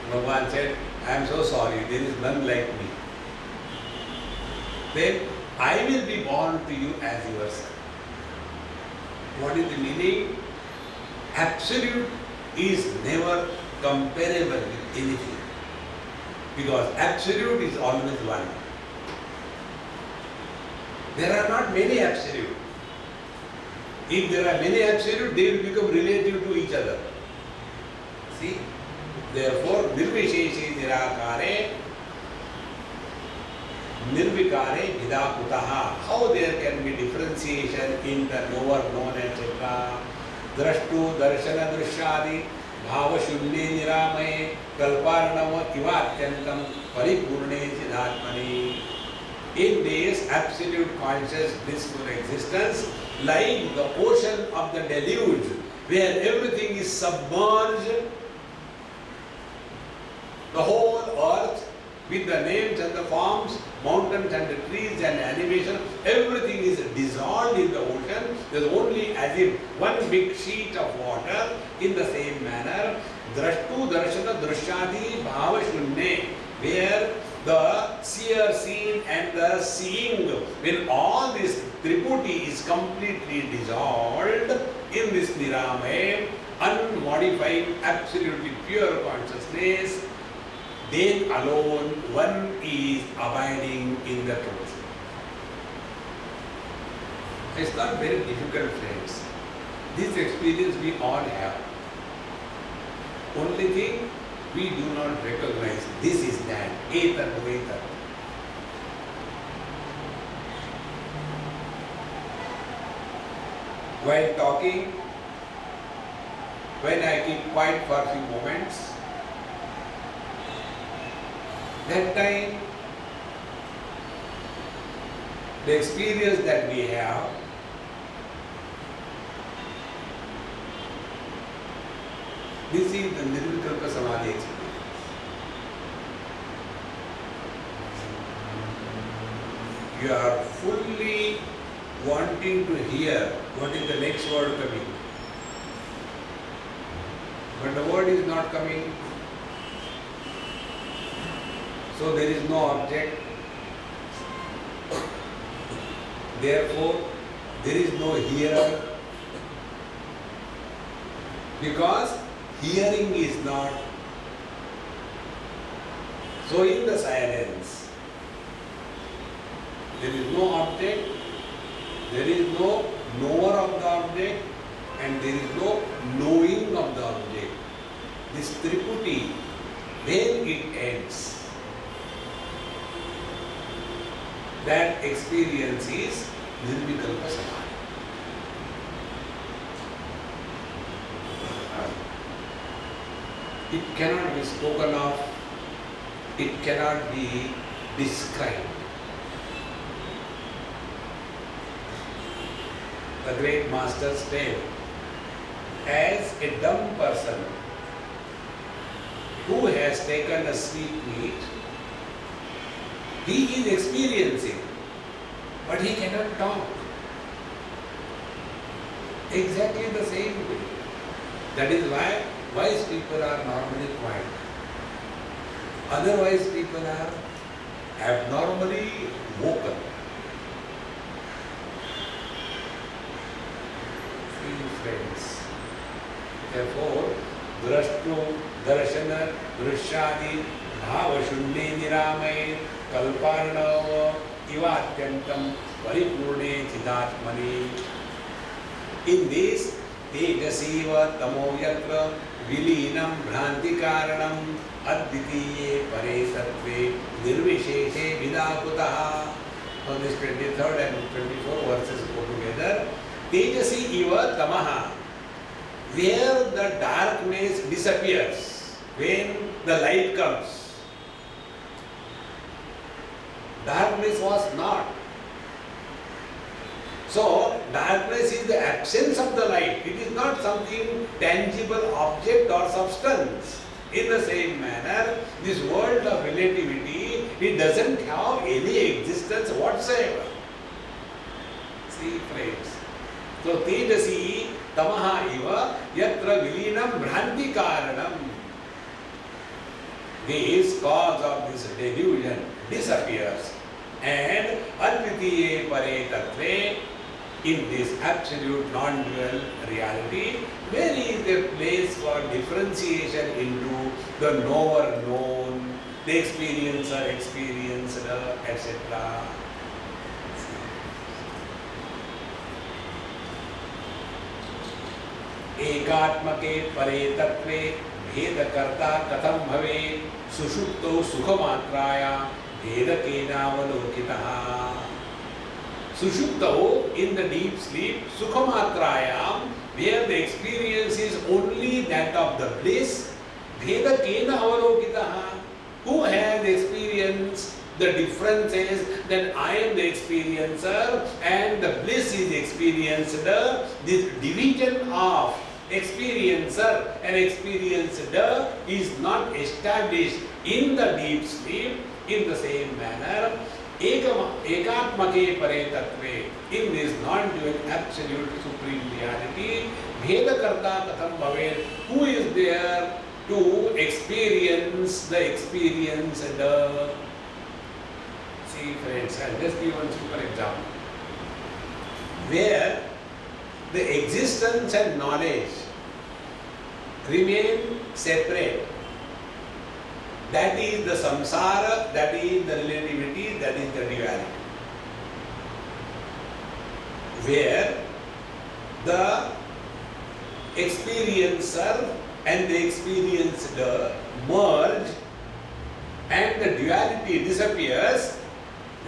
Bhagavan said, I am so sorry, there is none like me. Then I will be born to you as your son. What is the meaning? Absolute is never comparable with anything. Because absolute is always one. There are not many absolute. If there are many absolute, they will become relative to each other. See? Therefore, nirvisheshe nirakare, nirvikare vidakutaha. How there can be differentiation in the lower known, etc. Drashtu, darshana, drishyadi, bhava shunne niramaye, kalparnava ivatyantam paripurne siddhatmani. In this absolute conscious blissful existence, like the ocean of the deluge, where everything is submerged, the whole earth with the names and the forms, mountains and the trees and animation, everything is dissolved in the ocean. There is only as if one big sheet of water. In the same manner, drashtu, darshana, drishyadi, bhava shunne, where the seer, seen and the seeing, when all this triputi is completely dissolved in this niramaya, unmodified, absolutely pure consciousness, then alone one is abiding in the truth. It's not very difficult, friends. This experience we all have. Only thing, we do not recognize this is that, etat vetat. While talking, when I keep quiet for a few moments, that time, the experience that we have, this is the Nirvikalpa Samadhi experience. You are fully wanting to hear what is the next word coming. But the word is not coming. So there is no object. Therefore, there is no hearer. Because hearing is not. So in the silence, there is no object, there is no knower of the object, and there is no knowing of the object. This triputi, when it ends, that experience is Nirvikalpa Samadhi. It cannot be spoken of, it cannot be described. The great masters tell, as a dumb person who has taken a sweet meat, he is experiencing, but he cannot talk. Exactly the same way. That is why wise people are normally quiet. Otherwise, people are abnormally vocal. See, friends. Therefore, drashtu, darshana, drishyadi, bhava shunne niramaye, kalparnava, ivatyantam, paripurne chidatmani. In this, tejasiva tamo yatra, vilinam bhranti karanam, advitiye pare sattve, nirvisheshe vidakutaha. So this 23rd and 24th verses go together. Tejasi iva tamaha, where the darkness disappears when the light comes. Darkness was not. So, darkness is the absence of the light. It is not something tangible object or substance. In the same manner, this world of relativity, it doesn't have any existence whatsoever. See, friends. So, tejasi tamaha iva yatra vilinam bhranti karanam. This cause of this delusion disappears. And advitiye pare tattve, in this absolute non-dual reality, where is the place for differentiation into the knower known, the experiencer experienced, etc. एकात्मके परे तत्वे भेदकर्ता कथम भवे सुषुप्तो सुखमात्राया भेदकेनावलोकितः. Sushupto, in the deep sleep, Sukhamatrayam, where the experience is only that of the bliss, Bhedakena avalokitaha. Who has experienced the differences that I am the experiencer and the bliss is experienced, this division of experiencer and experienced is not established in the deep sleep. In the same manner, ekatmake pare tattve, in this non-dual absolute supreme reality, bhedakarta katham bhavet, who is there to experience the experienced? See, friends, I'll just give one super example. Where the existence and knowledge remain separate, that is the samsara, that is the relativity, that is the duality. Where the experiencer and the experienced merge and the duality disappears,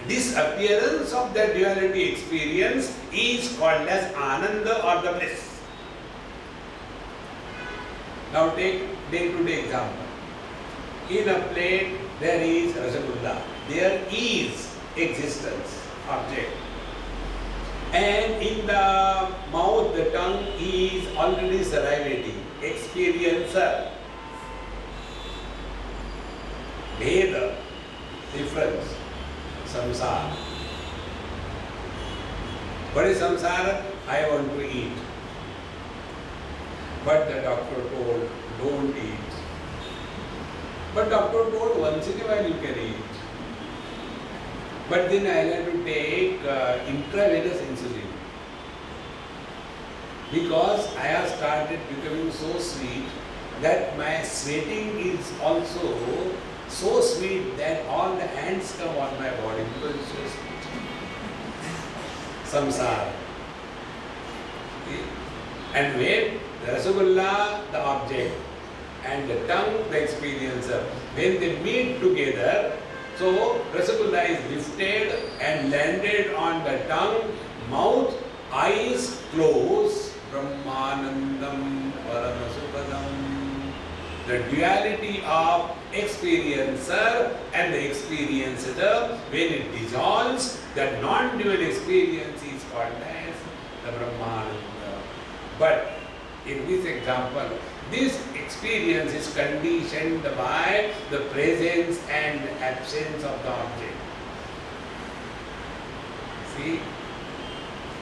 disappearance of the duality experience is called as ananda or the bliss. Now take day-to-day example. In a plate there is rasagulla. There is existence, object. And in the mouth, the tongue is already salivating, experiencer. Bheda, difference, samsara. What is samsara? I want to eat. But the doctor told, don't eat. But doctor told once in a while you can eat. But then I have to take intravenous insulin. Because I have started becoming so sweet that my sweating is also so sweet that all the ants come on my body because it's so sweet. Samsara. Okay. And when the rasagulla, the object, and the tongue, the experiencer, when they meet together, so rasagulla is lifted and landed on the tongue, mouth, eyes closed, Brahmanandam Paramasukadam. The duality of experiencer and the experienced, when it dissolves, the non-dual experience is called as the Brahmananda. But in this example, this experience is conditioned by the presence and absence of the object. See,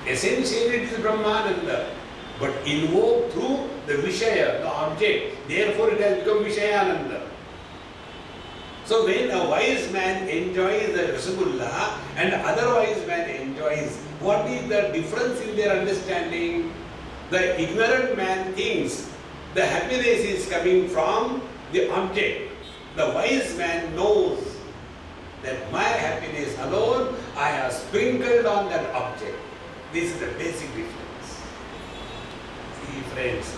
essentially it is Brahmananda, but invoked through the Vishaya, the object. Therefore it has become Vishayananda. So when a wise man enjoys the Rasgulla and other wise man enjoys, what is the difference in their understanding? The ignorant man thinks the happiness is coming from the object. The wise man knows that my happiness alone I have sprinkled on that object. This is the basic difference. See friends,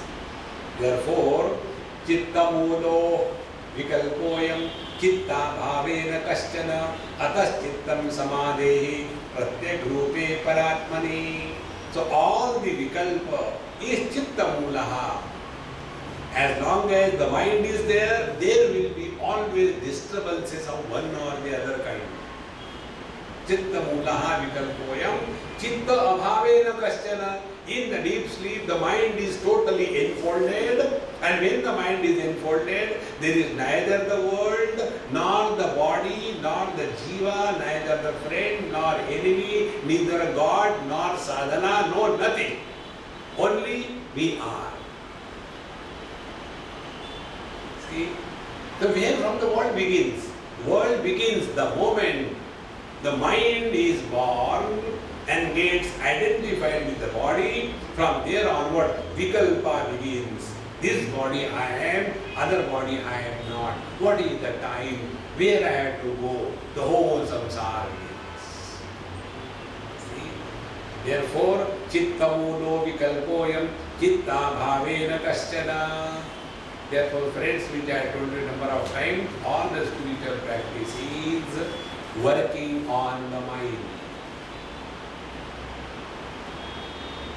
therefore, chitta mulo vikalpoyam chitta bhavena kaschana atas chittam samadhehi pratyak rupe paratmani. So all the vikalpa is chitta mulaha. As long as the mind is there, there will be always disturbances of one or the other kind. Chitta mulaha vikalpoyam chitta abhavena kaschana. In the deep sleep, the mind is totally enfolded, and when the mind is enfolded, there is neither the world, nor the body, nor the jiva, neither the friend, nor enemy, neither God, nor sadhana, no nothing. Only we are. See? So where from the world begins? The world begins the moment the mind is born and gets identified with the body. From there onward, vikalpa begins. This body I am, other body I am not. What is the time? Where I have to go? The whole samsara begins. See? Therefore, chitta mulo vikalpoyam chitta bhavena kaschana. Therefore, friends, which I told you a number of times, all the spiritual practice is working on the mind.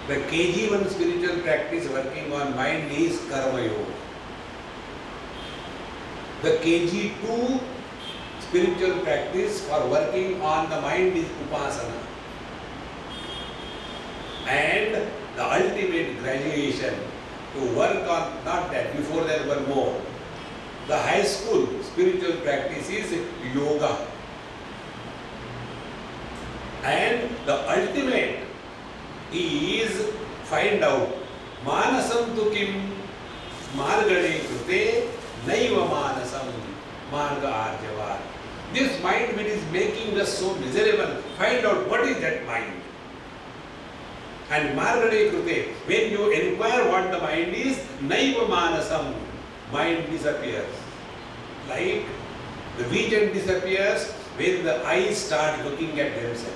The KG1 spiritual practice working on mind is Karma Yoga. The KG2 spiritual practice for working on the mind is Upasana. And the ultimate graduation to work on, not that, before there were more. The high school spiritual practice is Yoga. And the ultimate is find out manasam tu kim margade krute naiva manasam marga arjavar. This mind which is making us so miserable, find out what is that mind. And margade krute, when you inquire what the mind is, naiva manasam, mind disappears. Like the vision disappears when the eyes start looking at themselves.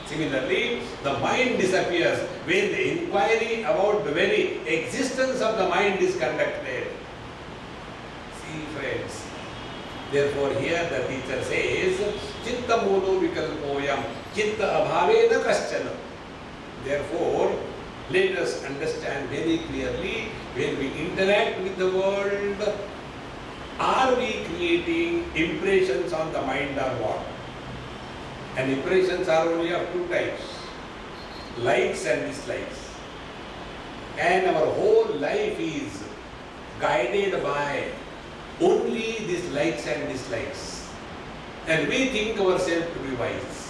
Similarly, the mind disappears when the inquiry about the very existence of the mind is conducted. See friends, therefore here the teacher says, chitta mulo vikalpoyam, chitta abhavena kaschana. Therefore, let us understand very clearly, when we interact with the world, are we creating impressions on the mind or what? And impressions are only of two types, likes and dislikes. And our whole life is guided by only these likes and dislikes. And we think ourselves to be wise.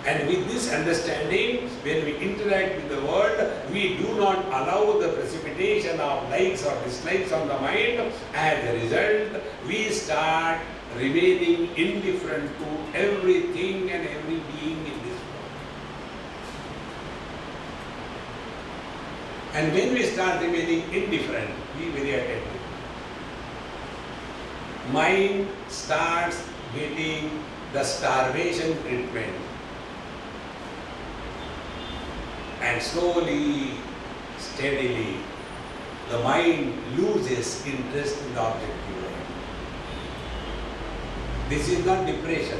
And with this understanding, when we interact with the world, we do not allow the precipitation of likes or dislikes on the mind. As a result, we start remaining indifferent to everything and every being in this world. And when we start remaining indifferent, be very attentive. Mind starts getting the starvation treatment. And slowly, steadily, the mind loses interest in the objective world. This is not depression.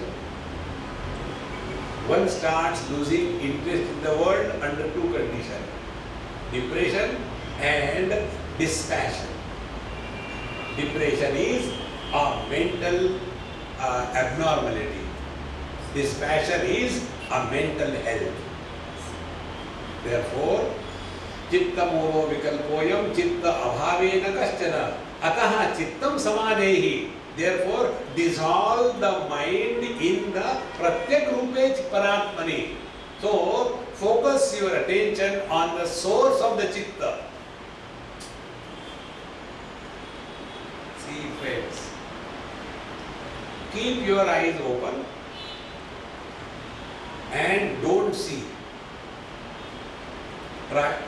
One starts losing interest in the world under two conditions: depression and dispassion. Depression is a mental abnormality. Dispassion is a mental health. Therefore, chitta moro vikalpoyam chitta abhavena kaschana ataha chittam samadhehi. Therefore, dissolve the mind in the pratyak rupe paratmani. So, focus your attention on the source of the chitta. See, friends, keep your eyes open and don't see. Try.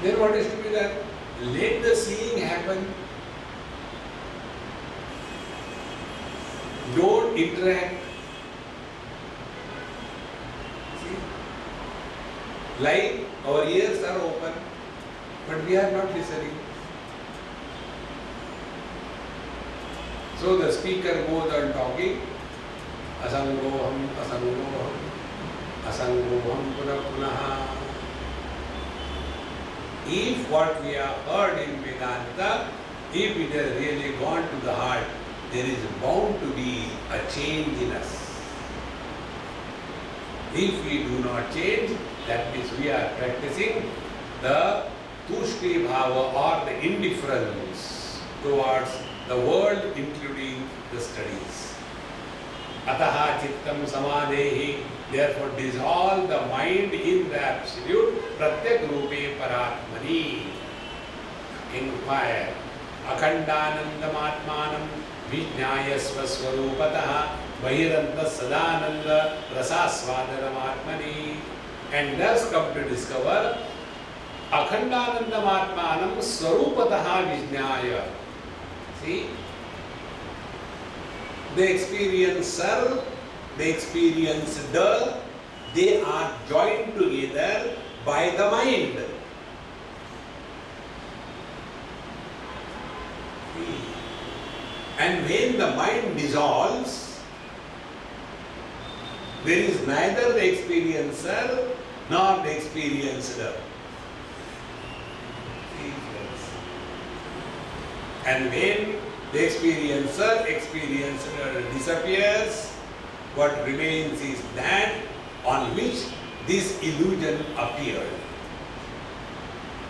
Then what is to be done? Let the seeing happen. Don't interact. See? Like our ears are open, but we are not listening. So the speaker goes on talking. Asangoham, asangoham, asangoham punah punah. If what we have heard in Vedanta, if it has really gone to the heart, there is bound to be a change in us. If we do not change, that means we are practicing the tushti bhava or the indifference towards the world, including the studies. Ataha chittam samadhehi. Therefore, dissolve the mind in the absolute. Pratyak rupe paratmani. Inquire. Akhandanandamatmanam vijnaya svasvarupataha bahiranta sadananda rasasvadanamatmani. And thus come to discover Akhandanandamatmanam swarupataha vijnaya. See? The experiencer, the experienced, they are joined together by the mind. And when the mind dissolves, there is neither the experiencer nor the experienced. And when the experiencer disappears, what remains is that on which this illusion appeared.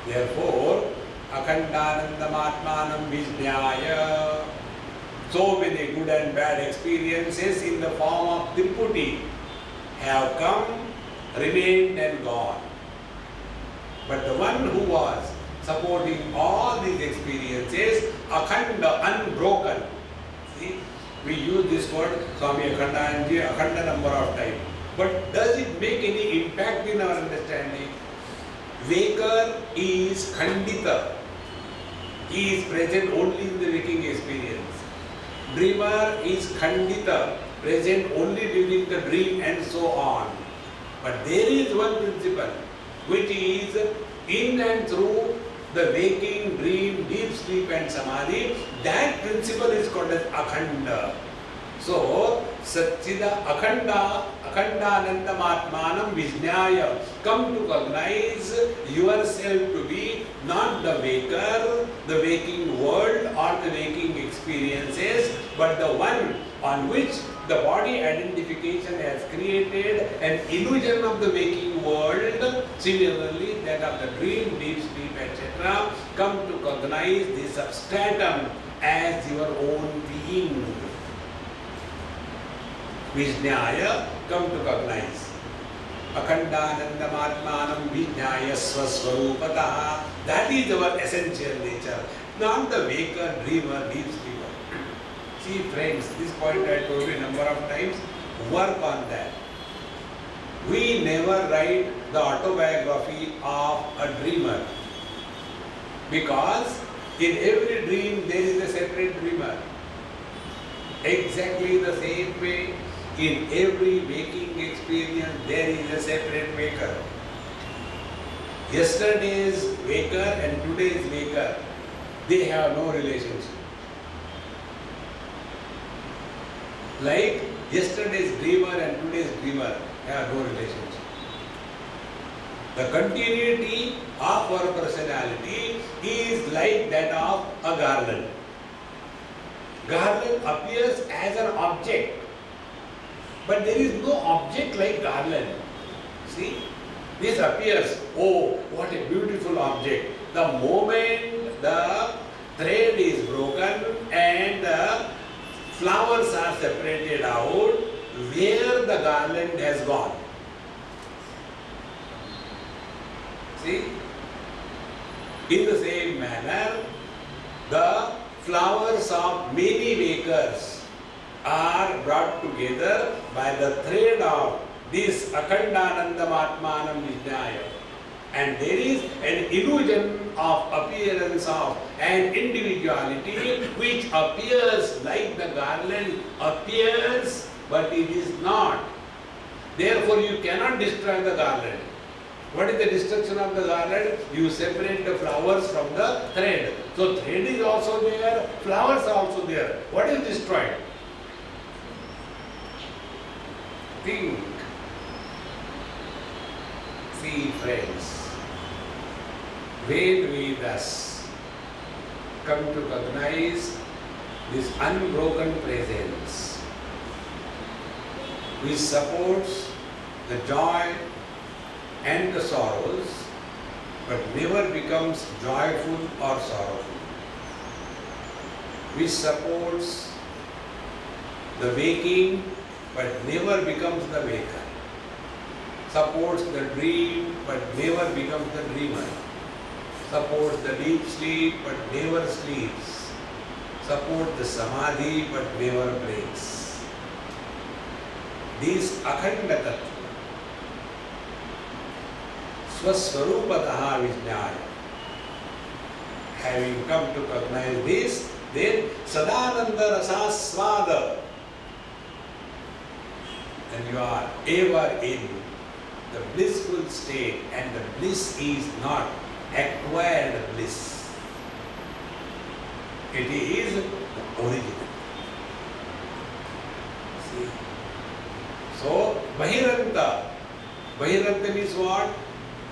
Therefore, Akhandanandamatmanam vijnaya. So many good and bad experiences in the form of Tripudi have come, remained and gone. But the one who was supporting all these experiences, Akhanda, unbroken. See, we use this word, Swami Akhanda number of times. But does it make any impact in our understanding? Waker is Khandita. He is present only in the waking experience. Dreamer is Khandita, present only during the dream and so on. But there is one principle which is in and through the waking, dream, deep sleep and samadhi. That principle is called as Akhanda. So, Satchida Akhanda, Akhandanandamatmanam vijnaya. Come to recognize yourself to be not the waker, the waking world or the waking experiences, but the one on which the body identification has created an illusion of the waking world. Similarly, that of the dream, deep sleep, etc. Come to recognize the substratum as your own being. Vijnaya, come to recognize. Akhandanandamatmanam vijnaya svasvarupataha. That is our essential nature, not the waker, dreamer, deep sleeper. See friends, this point I told you a number of times, work on that. We never write the autobiography of a dreamer, because in every dream there is a separate dreamer. Exactly the same way, in every waking experience there is a separate waker. Yesterday's waker and today's waker, they have no relationship. Like yesterday's dreamer and today's dreamer have no relationship. The continuity of our personality is like that of a garland. Garland appears as an object, but there is no object like garland. See, this appears, oh, what a beautiful object. The moment the thread is broken and the flowers are separated out where the garland has gone. See? In the same manner, the flowers of many makers are brought together by the thread of this Akhandanandamatmanam Vijnaya. And there is an illusion of appearance of an individuality which appears like the garland appears, but it is not. Therefore, you cannot destroy the garland. What is the destruction of the garland? You separate the flowers from the thread. So thread is also there, flowers are also there. What is destroyed? Think. See, friends, when we thus come to recognize this unbroken presence which supports the joy and the sorrows, but never becomes joyful or sorrowful, which supports the waking but never becomes the waker, supports the dream but never becomes the dreamer, supports the deep sleep but never sleeps, supports the samadhi but never breaks. This akhanda tattva, swaswarupataha vijnaya, having come to recognize this, then sadananda rasaswada, and you are ever in the blissful state, and the bliss is not acquired bliss. It is the original. See? So, Bahiranta. Bahiranta means what?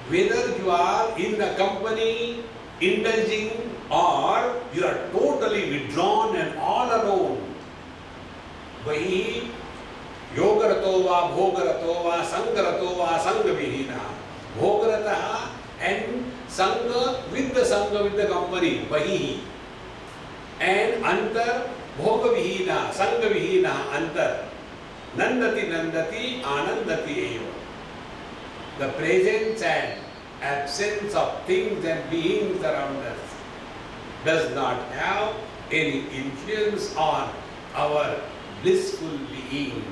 Whether you are in the company, indulging, or you are totally withdrawn and all alone. Bahi Yogarato va bhogarato va sangarato va sangavihina. Bhogarataha and sangha with the company, bahi. And antar bhogavihina, sangavihina, antar. Nandati anandati eva. The presence and absence of things and beings around us does not have any influence on our blissful being.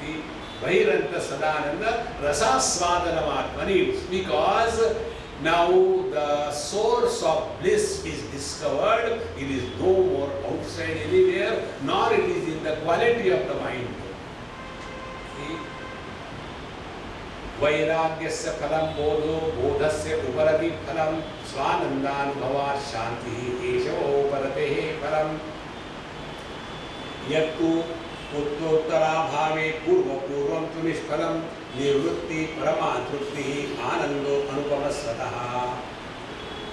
See, Vairanta Sadananda Rasasvadanamatmani, because now the source of bliss is discovered, it is no more outside anywhere, nor it is in the quality of the mind. See? Vairagyasya phalam bodho bodhasya uparati phalam svanandanubhavat shanti esho uparatehe phalam yattu उत्तरोत्तरा भावे पूर्व पूर्वं तु निष्फलं निवृत्ति परमातृप्ति आनंदो अनुपमस्वतः.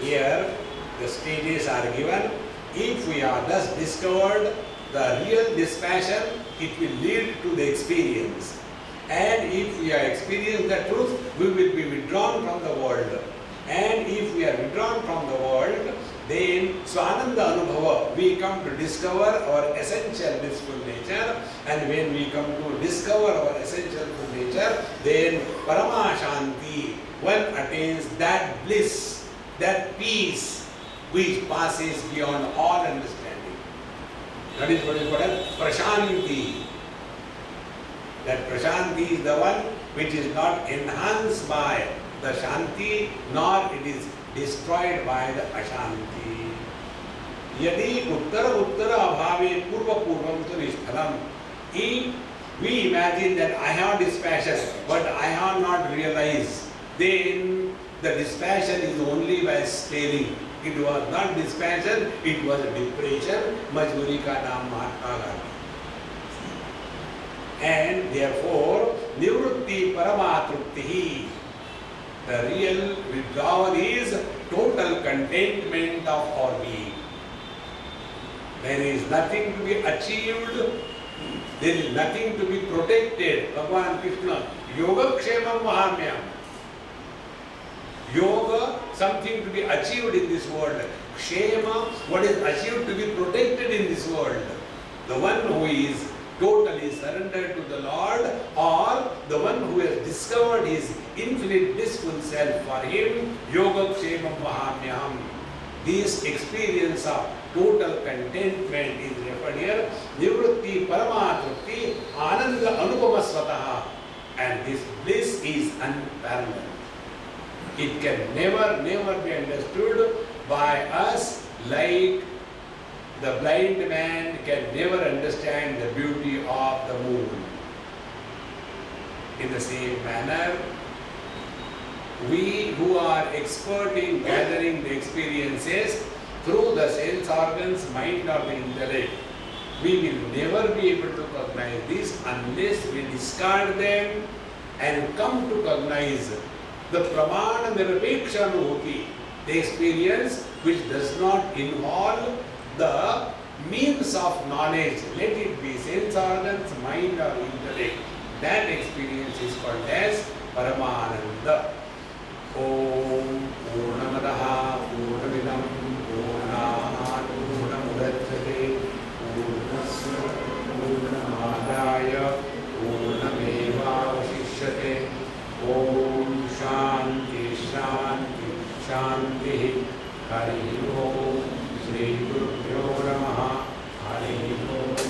Here the stages are given. If we are thus discovered the real dispassion, it will lead to the experience. And if we are experiencing the truth, we will be withdrawn from the world. And if we are withdrawn from the world, then Swananda Anubhava, we come to discover our essential blissful nature, and when we come to discover our essential blissful nature, then Parama Shanti, one attains that bliss, that peace which passes beyond all understanding. That is what is called Prashanti. That Prashanti is the one which is not enhanced by the Shanti, nor it is destroyed by the Ashanti. Yadi uttara abhave purva purvam tu nishphalam. If we imagine that I have dispassion, but I have not realized, then the dispassion is only by staring. It was not dispassion, it was depression. Majburi ka naam Mahatma Gandhi. And therefore, nivrutti paramatruptihi. The real withdrawal is total contentment of our being. There is nothing to be achieved, there is nothing to be protected. Bhagavan Krishna, yoga kshemam vahamyam. Yoga, something to be achieved in this world. Kshema, what is achieved to be protected in this world. the one who is totally surrendered to the Lord, or the one who has discovered his infinite blissful self. For him, yoga kshemam vahamyam. This experience of total contentment is referred here. Nivrutti paramatrutti ananda anupama svataha. And this bliss is unparalleled. It can never be understood by us, like the blind man can never understand the beauty of the moon. In the same manner, we who are expert in gathering the experiences through the sense organs, mind or the intellect, we will never be able to cognize this unless we discard them and come to cognize the pramana nirapeksha anubhuti, the experience which does not involve the means of knowledge, let it be sense organs, mind or intellect. That experience is called as Paramananda. Om Purnamadaha Purnamidam Purnat Purnamudachyate Purnasya Purnamadaya Purnamevavashishyate. Om Shanti Shanti Shanti. Hari Om. Shri Guru Namaha. Hari Om.